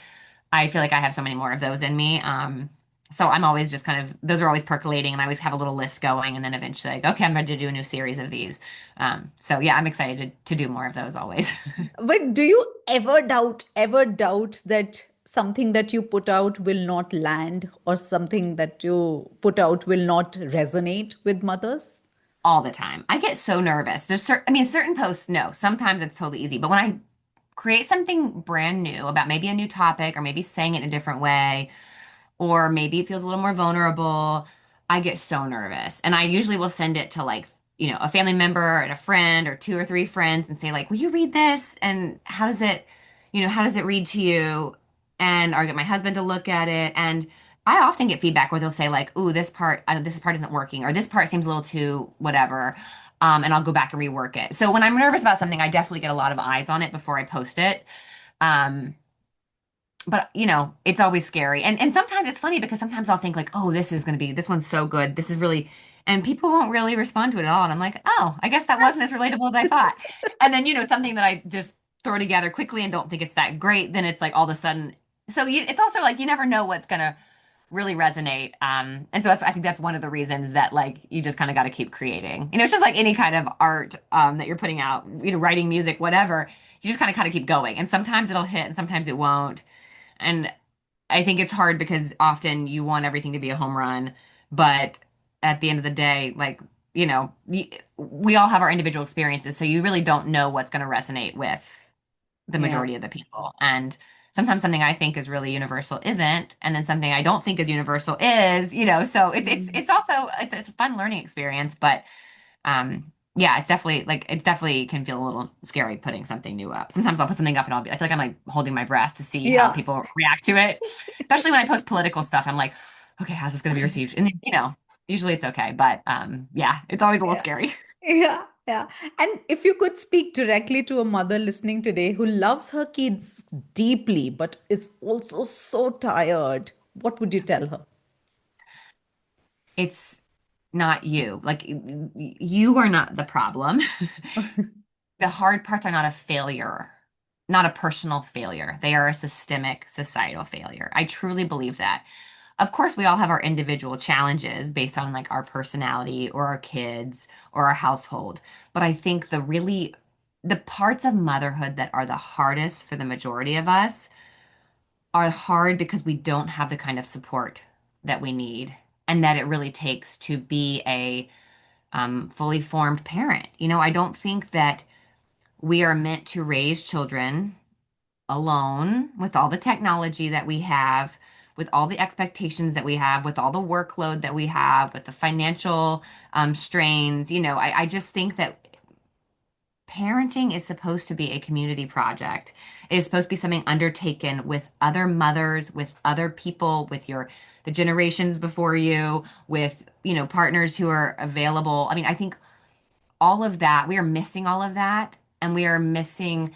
I feel like I have so many more of those in me. So I'm always just kind of, those are always percolating, and I always have a little list going, and then eventually like, okay, I'm ready to do a new series of these. So yeah, I'm excited to do more of those always. But do you ever doubt that something that you put out will not land or something that you put out will not resonate with mothers? All the time. I get so nervous. I mean, certain posts, no, sometimes it's totally easy, but when I create something brand new about maybe a new topic or maybe saying it in a different way, or maybe it feels a little more vulnerable, I get so nervous. And I usually will send it to like, a family member and a friend or two or three friends and say like, will you read this? And how does it read to you? And or get my husband to look at it. And I often get feedback where they'll say like, ooh, this part isn't working, or this part seems a little too whatever. And I'll go back and rework it. So when I'm nervous about something, I definitely get a lot of eyes on it before I post it. Um, but it's always scary, and sometimes it's funny because sometimes I'll think like, oh, this one's so good, this is really, and people won't really respond to it at all, and I'm like, oh, I guess that wasn't as relatable as I thought. And then something that I just throw together quickly and don't think it's that great, then it's like all of a sudden, it's also like you never know what's gonna really resonate. And so I think that's one of the reasons that like you just kind of got to keep creating. It's just like any kind of art that you're putting out, writing music, whatever. You just kind of keep going, and sometimes it'll hit, and sometimes it won't. And I think it's hard because often you want everything to be a home run, but at the end of the day, like, we all have our individual experiences, so you really don't know what's going to resonate with the Yeah. majority of the people. And sometimes something I think is really universal isn't, and then something I don't think is universal is, so Mm. it's also it's a fun learning experience, but yeah, it's definitely can feel a little scary putting something new up. Sometimes I'll put something up and I feel like I'm like holding my breath to see how Yeah. people react to it. Especially when I post political stuff, I'm like, okay, how's this going to be received? And usually it's okay, but yeah, it's always a little Yeah. scary. Yeah. Yeah. And if you could speak directly to a mother listening today who loves her kids deeply, but is also so tired, what would you tell her? It's not you. Like you are not the problem. The hard parts are not a failure, not a personal failure. They are a systemic societal failure. I truly believe that. Of course, we all have our individual challenges based on like our personality or our kids or our household. But I think the parts of motherhood that are the hardest for the majority of us are hard because we don't have the kind of support that we need and that it really takes to be a fully formed parent. I don't think that we are meant to raise children alone with all the technology that we have, with all the expectations that we have, with all the workload that we have, with the financial strains. I just think that parenting is supposed to be a community project. It is supposed to be something undertaken with other mothers, with other people, with the generations before you, with partners who are available. I mean, I think all of that, we are missing all of that, and we are missing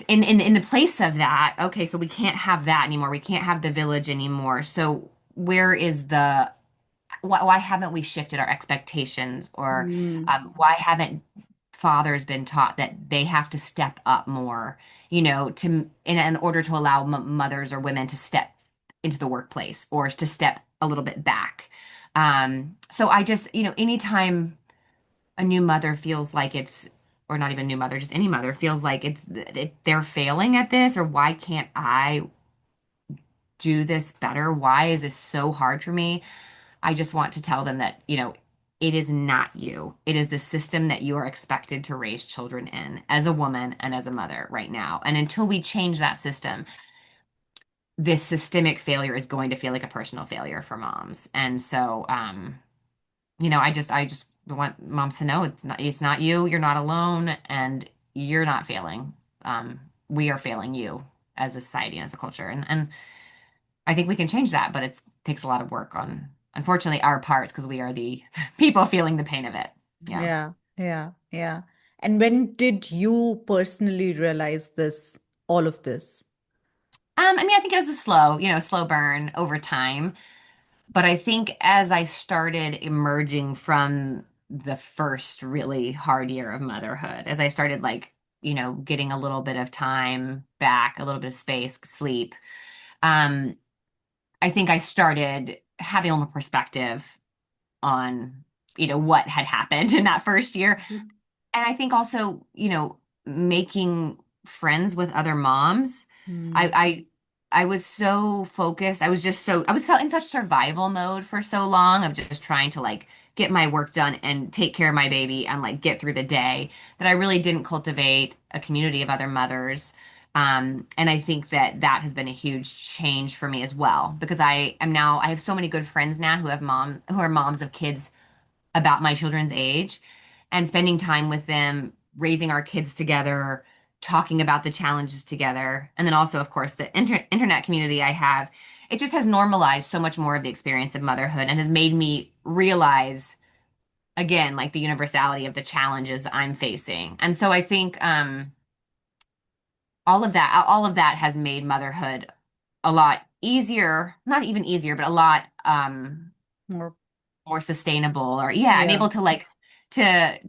in the place of that. Okay, so we can't have that anymore. We can't have the village anymore. So where is the why haven't we shifted our expectations, or Mm. why haven't fathers been taught that they have to step up more, to in order to allow mothers or women to step into the workplace or to step a little bit back. So I just, anytime a new mother feels like it's, or not even new mother, just any mother feels like they're failing at this, or why can't I do this better? Why is this so hard for me? I just want to tell them that, it is not you. It is the system that you are expected to raise children in as a woman and as a mother right now. And until we change that system, this systemic failure is going to feel like a personal failure for moms. And so, I just want moms to know it's not you. You're not alone, and you're not failing. We are failing you as a society and as a culture, and I think we can change that, but it takes a lot of work on, unfortunately, our parts because we are the people feeling the pain of it. Yeah. Yeah. Yeah. Yeah. And when did you personally realize this, all of this? I mean, I think it was a slow burn over time. But I think as I started emerging from the first really hard year of motherhood, as I started like, getting a little bit of time back, a little bit of space, sleep, um, I think I started having a little more perspective on, what had happened in that first year. And I think also, making friends with other moms. I Mm. I I was so focused. I was so in such survival mode for so long of just trying to like get my work done and take care of my baby and like get through the day that I really didn't cultivate a community of other mothers. And I think that has been a huge change for me as well because I have so many good friends now who are moms of kids about my children's age and spending time with them, raising our kids together, talking about the challenges together. And then also, of course, the internet community I have, it just has normalized so much more of the experience of motherhood and has made me realize again like the universality of the challenges I'm facing. And so I think all of that has made motherhood a lot easier, not even easier, but a lot More. more sustainable, or yeah, I'm Yeah. able to like to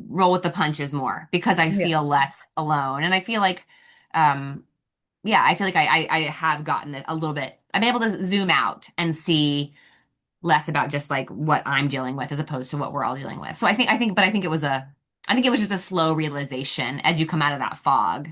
roll with the punches more because I Yeah. feel less alone. And I feel like um yeah, I feel like I have gotten a little bit, I'm able to zoom out and see less about just like what I'm dealing with as opposed to what we're all dealing with. So I think but I think it was I think it was just a slow realization as you come out of that fog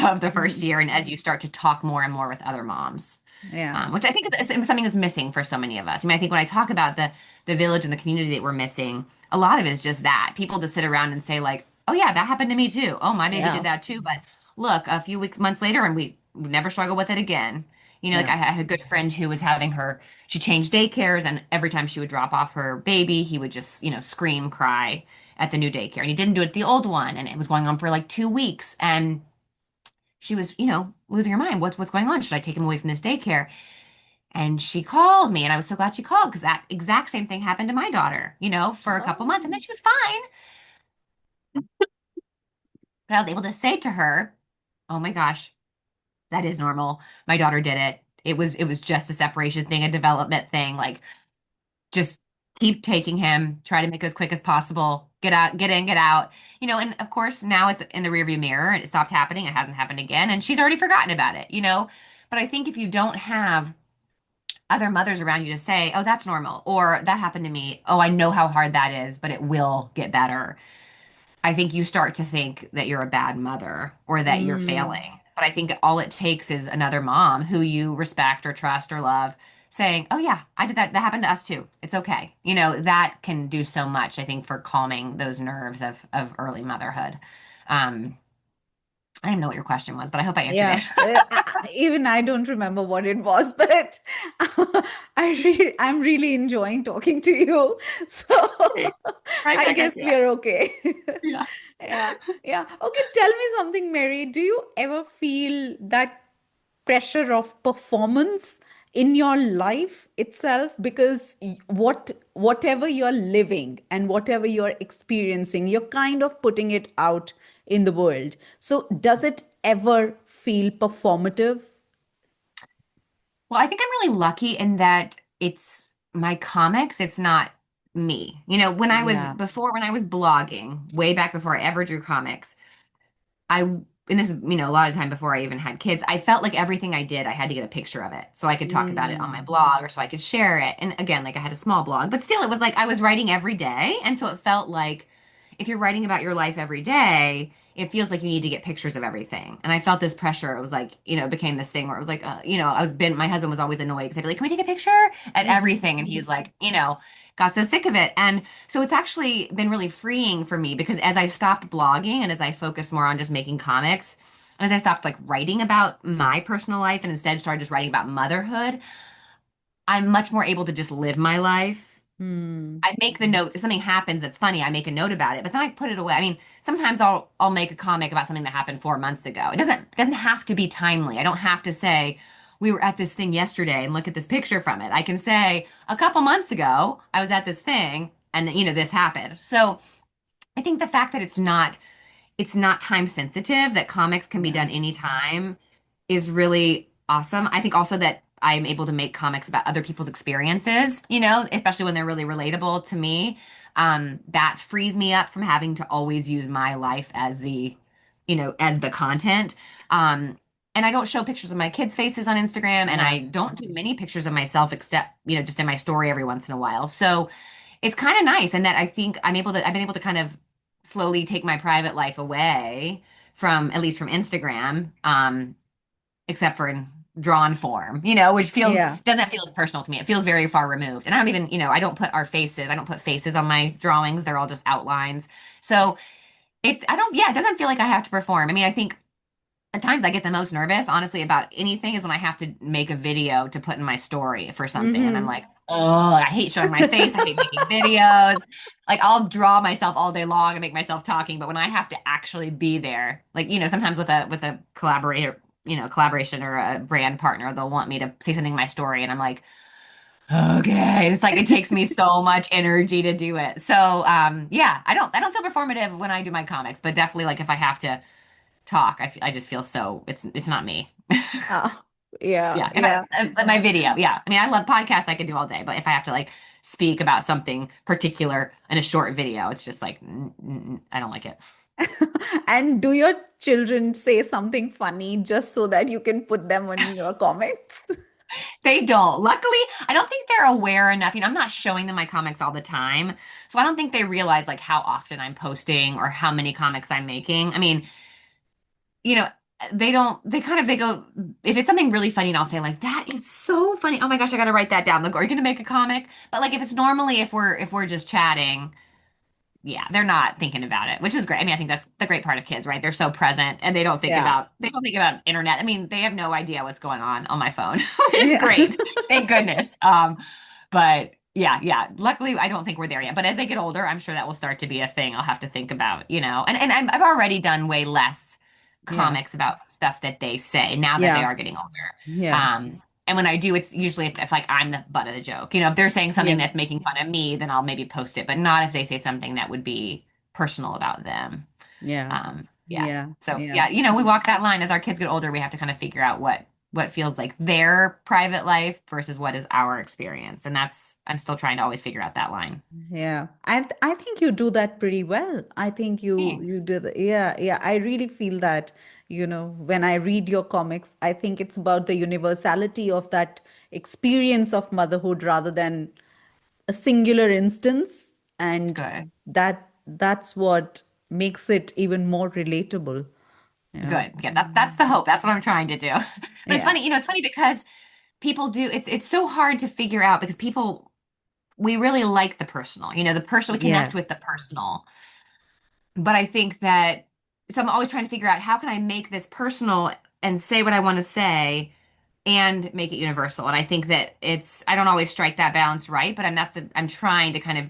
of the first Mhm. year and as you start to talk more and more with other moms, Yeah. which I think is something that's missing for so many of us. I mean, I think when I talk about the village and the community that we're missing, a lot of it is just that people just sit around and say like, "Oh yeah, that happened to me too. Oh, my baby did Yeah. that too." But look, a few weeks, months later, and we never struggle with it again. Like Yeah. I had a good friend who was having she changed daycares, and every time she would drop off her baby, he would just, scream, cry at the new daycare. And he didn't do it at the old one, and it was going on for like 2 weeks. And she was, losing her mind. What's going on? Should I take him away from this daycare? And she called me, and I was so glad she called because that exact same thing happened to my daughter, for a couple months, and then Oh. she was fine. But I was able to say to her, "Oh my gosh, that is normal. My daughter did it. It was just a separation thing, a development thing. Like just keep taking him, try to make it as quick as possible, get out, get in, get out. And of course now it's in the rearview mirror and it stopped happening. It hasn't happened again. And she's already forgotten about it. But I think if you don't have other mothers around you to say, oh, that's normal, or that happened to me. Oh, I know how hard that is, but it will get better. I think you start to think that you're a bad mother or that you're Mm. failing. But I think all it takes is another mom who you respect or trust or love saying, "Oh yeah, I did that. That happened to us too. It's okay." That can do so much, I think, for calming those nerves of early motherhood. I don't even know what your question was, but I hope I answered it. Yeah, even I don't remember what it was, but I'm really enjoying talking to you. So Great. Right I back guess at you. we are okay. Yeah. Yeah, yeah. Okay, tell me something, Mary. Do you ever feel that pressure of performance in your life itself? Because whatever you're living and whatever you're experiencing, you're kind of putting it out in the world. So does it ever feel performative? Well, I think I'm really lucky in that it's my comics, it's not me. Yeah. When I was blogging, way back before I ever drew comics, and this is, a lot of time before I even had kids, I felt like everything I did, I had to get a picture of it so I could talk about it on my Mm. blog or so I could share it. And again, like I had a small blog, but still it was like I was writing every day. And so it felt like if you're writing about your life every day, it feels like you need to get pictures of everything. And I felt this pressure. It was like, it became this thing where it was like, my husband was always annoyed because I'd be like, can we take a picture at everything? And he's like, got so sick of it. And so it's actually been really freeing for me because as I stopped blogging and as I focused more on just making comics, and as I stopped like writing about my personal life and instead started just writing about motherhood, I'm much more able to just live my life. Mm. I make the note if something happens that's funny, I make a note about it, but then I put it away. I mean, sometimes I'll make a comic about something that happened 4 months ago. It doesn't have to be timely. I don't have to say we were at this thing yesterday and look at this picture from it. I can say a couple months ago I was at this thing and this happened. So I think the fact that it's not time sensitive, that comics can be Yeah. done anytime is really awesome. I think also that I'm able to make comics about other people's experiences, especially when they're really relatable to me. That frees me up from having to always use my life as the content. Um, and I don't show pictures of my kids' faces on Instagram, and Yeah. I don't do many pictures of myself except, just in my story every once in a while. So it's kind of nice, and that I think I've been able to kind of slowly take my private life away from at least from Instagram. Except for in drawn form, which feels Yeah. doesn't feel as personal to me. It feels very far removed. And I don't even, I don't put faces on my drawings. They're all just outlines. So it doesn't feel like I have to perform. I mean, I think the times I get the most nervous, honestly, about anything is when I have to make a video to put in my story for something. And I'm Hmm. like, oh, I hate showing my face. I hate making videos. Like I'll draw myself all day long and make myself talking, but when I have to actually be there, like, sometimes with a collaboration or a brand partner, they'll want me to say something in my story, and I'm like, okay. It's like it takes me so much energy to do it. So yeah, I don't feel performative when I do my comics, but definitely like if I have to talk. I just feel so it's not me. Ah, yeah. Yeah, if Yeah. my video, yeah. I mean, I love podcasts. I can do all day, but if I have to like speak about something particular in a short video, it's just like I don't like it. And do your children say something funny just so that you can put them on your comics? They don't. Luckily, I don't think they're aware enough. I'm not showing them my comics all the time. So I don't think they realize like how often I'm posting or how many comics I'm making. You know, they don't, they kind of, they go, if it's something really funny, and I'll say like, that is so funny. Oh my gosh, I got to write that down. Like, are you going to make a comic? But like, if it's normally, if we're just chatting, yeah, they're not thinking about it, which is great. I think that's the great part of kids, right? They're so present and Yeah. they don't think about internet. They have no idea what's going on my phone, which is Yeah. great. Thank goodness. But yeah, yeah. Luckily, I don't think we're there yet. But as they get older, I'm sure that will start to be a thing I'll have to think about, and I've already done way less Yeah. comics about stuff that they say now that they Yeah. are getting older. Yeah. And when I do, it's usually if like I'm the butt of the joke. If they're saying something Yeah. that's making fun of me, then I'll maybe post it, but not if they say something that would be personal about them. Yeah. Yeah. Yeah. So Yeah. yeah, we walk that line as our kids get older. We have to kind of figure out what feels like their private life versus what is our experience, and I'm still trying to always figure out that line. Yeah. I think you do that pretty well. I think you Thanks. did. Yeah. Yeah. I really feel that, when I read your comics, I think it's about the universality of that experience of motherhood rather than a singular instance, and Good. that's what makes it even more relatable. Yeah. Good. Yeah, that's the hope. That's what I'm trying to do. But it's Yeah. funny, it's funny because people do it's so hard to figure out because people we really like the personal. The personal we connect with the Yes. personal. But I think that so I'm always trying to figure out how can I make this personal and say what I want to say and make it universal. And I think that I don't always strike that balance right, but I'm trying to kind of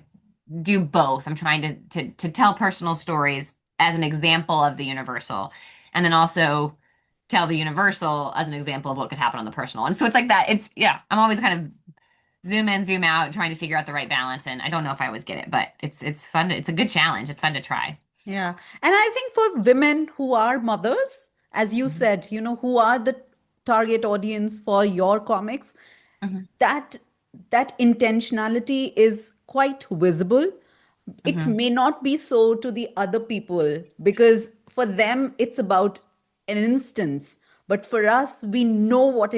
do both. I'm trying to tell personal stories as an example of the universal, and then also tell the universal as an example of what could happen on the personal. And so it's like that. Yeah, I'm always kind of zoom in, zoom out, trying to figure out the right balance. And I don't know if I always get it, but it's fun. It's a good challenge. It's fun to try. Yeah. And I think for women who are mothers, as you Mhm. said, who are the target audience for your comics, Mhm. that that intentionality is quite visible. It Mhm. may not be so to the other people because for them it's about an instance, but for us we know what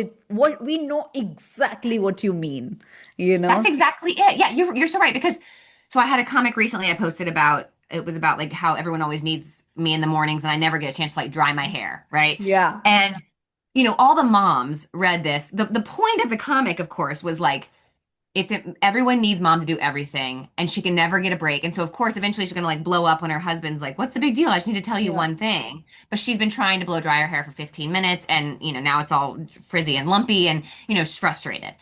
we know exactly what you mean, you That's know? exactly it. Yeah, you're so right because so I had a comic recently I posted about it was about like how everyone always needs me in the mornings and I never get a chance to like dry my hair, right? Yeah. And all the moms read this. The point of the comic, of course, was like it's everyone needs mom to do everything and she can never get a break. And so of course eventually she's gonna like blow up when her husband's like, what's the big deal? I just need to tell you Yeah. one thing. But she's been trying to blow dry her hair for 15 minutes and now it's all frizzy and lumpy and she's frustrated.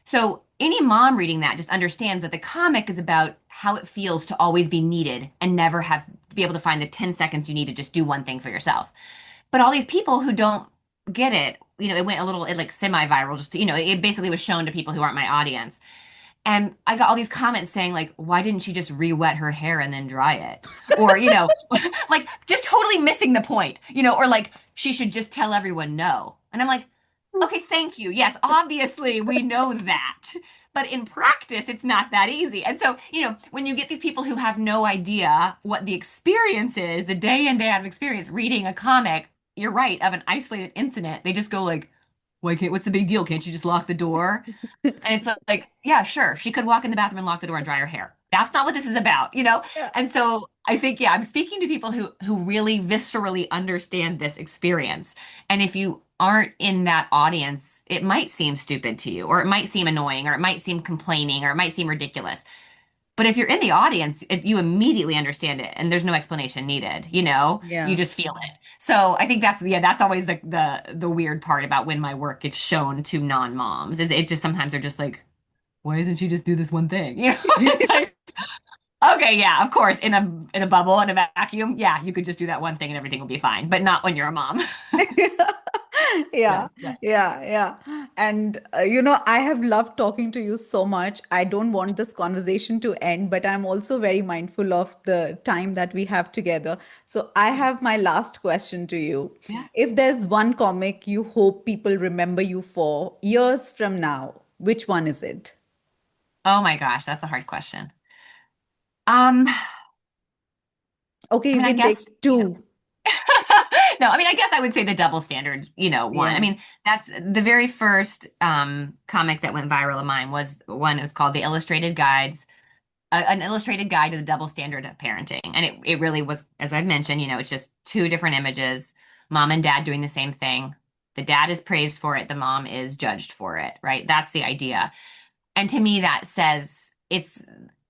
So any mom reading that just understands that the comic is about how it feels to always be needed and never have to be able to find the 10 seconds you need to just do one thing for yourself. But all these people who don't get it, it went a little it like semi-viral, just it basically was shown to people who aren't my audience. And I got all these comments saying like, why didn't she just re-wet her hair and then dry it? Or, like just totally missing the point, or like she should just tell everyone no. And I'm like, okay, thank you. Yes, obviously we know that. But in practice, it's not that easy. And so, when you get these people who have no idea what the experience is, the day in, day out of experience, reading a comic, you're right, of an isolated incident, they just go like, what's the big deal? Can't you just lock the door? And it's like, yeah, sure. She could walk in the bathroom and lock the door and dry her hair. That's not what this is about. Yeah. And so I think, yeah, I'm speaking to people who really viscerally understand this experience. And if you aren't in that audience, it might seem stupid to you, or it might seem annoying, or it might seem complaining, or it might seem ridiculous. But if you're in the audience, you immediately understand it, and there's no explanation needed. You Yeah. just feel it. So I think that's always the weird part about when my work gets shown to non-moms is it just sometimes they're just like, why doesn't she just do this one thing? It's like, okay, yeah, of course, in a bubble, in a vacuum, yeah, you could just do that one thing and everything will be fine, but not when you're a mom. Yeah, Yeah, yeah, yeah, yeah. And I have loved talking to you so much. I don't want this conversation to end, but I'm also very mindful of the time that we have together. So I have my last question to you. yeah. If there's one comic you hope people remember you for years from now, which one is it? Oh my gosh, that's a hard question. Um, Okay, you I can take guess, two. No, I mean, I guess I would say the double standard, one. I Yeah. mean, that's the very first comic that went viral of mine was one. It was called The Illustrated Guides, an illustrated guide to the double standard of parenting. And it really was, as I've mentioned, it's just two different images, mom and dad doing the same thing. The dad is praised for it, the mom is judged for it, right? That's the idea. And to me, that says it's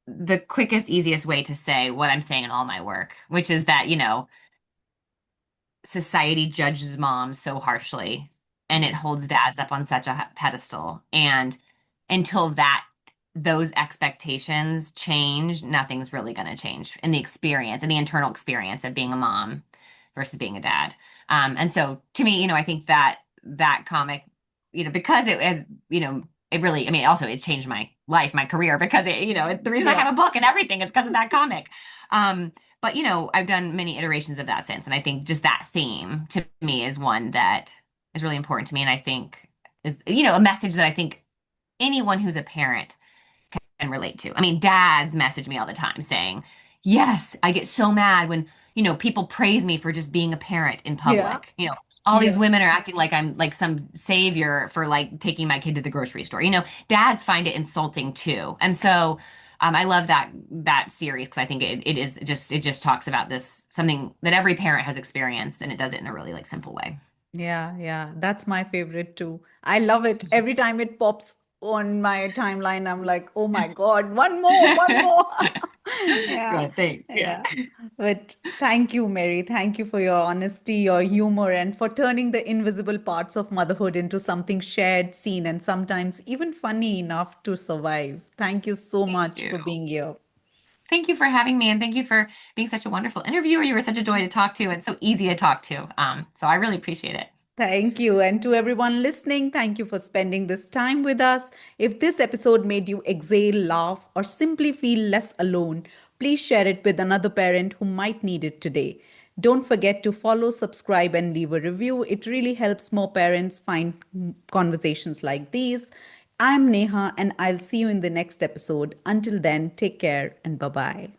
the quickest, easiest way to say what I'm saying in all my work, which is that, society judges moms so harshly and it holds dads up on such a pedestal. And until those expectations change, nothing's really going to change in the experience, in the internal experience of being a mom versus being a dad. And so to me, I think that comic, because it has, it really, I mean, also it changed my life, my career, because the reason I Yeah. have a book and everything is because of that comic. But I've done many iterations of that since, and I think just that theme to me is one that is really important to me, and I think is a message that I think anyone who's a parent can relate to. I mean, dads message me all the time saying, "Yes, I get so mad when, people praise me for just being a parent in Yeah. public. All these Yeah. women are acting like I'm like some savior for like taking my kid to the grocery store. Dads find it insulting too. And so I love that series because I think it just talks about this something that every parent has experienced and it does it in a really like simple way. Yeah, yeah, that's my favorite too. I love it. Every time it pops on my timeline, I'm like, oh my God, one more, one more. Yeah, Good, thanks. Yeah. yeah. But thank you, Mary. Thank you for your honesty, your humor, and for turning the invisible parts of motherhood into something shared, seen, and sometimes even funny enough to survive. Thank you so Thank much you. for being here. Thank you for having me, and thank you for being such a wonderful interviewer. You were such a joy to talk to and so easy to talk to. So I really appreciate it. Thank you. And to everyone listening, thank you for spending this time with us. If this episode made you exhale, laugh, or simply feel less alone, please share it with another parent who might need it today. Don't forget to follow, subscribe, and leave a review. It really helps more parents find conversations like these. I'm Neha, and I'll see you in the next episode. Until then, take care and bye bye.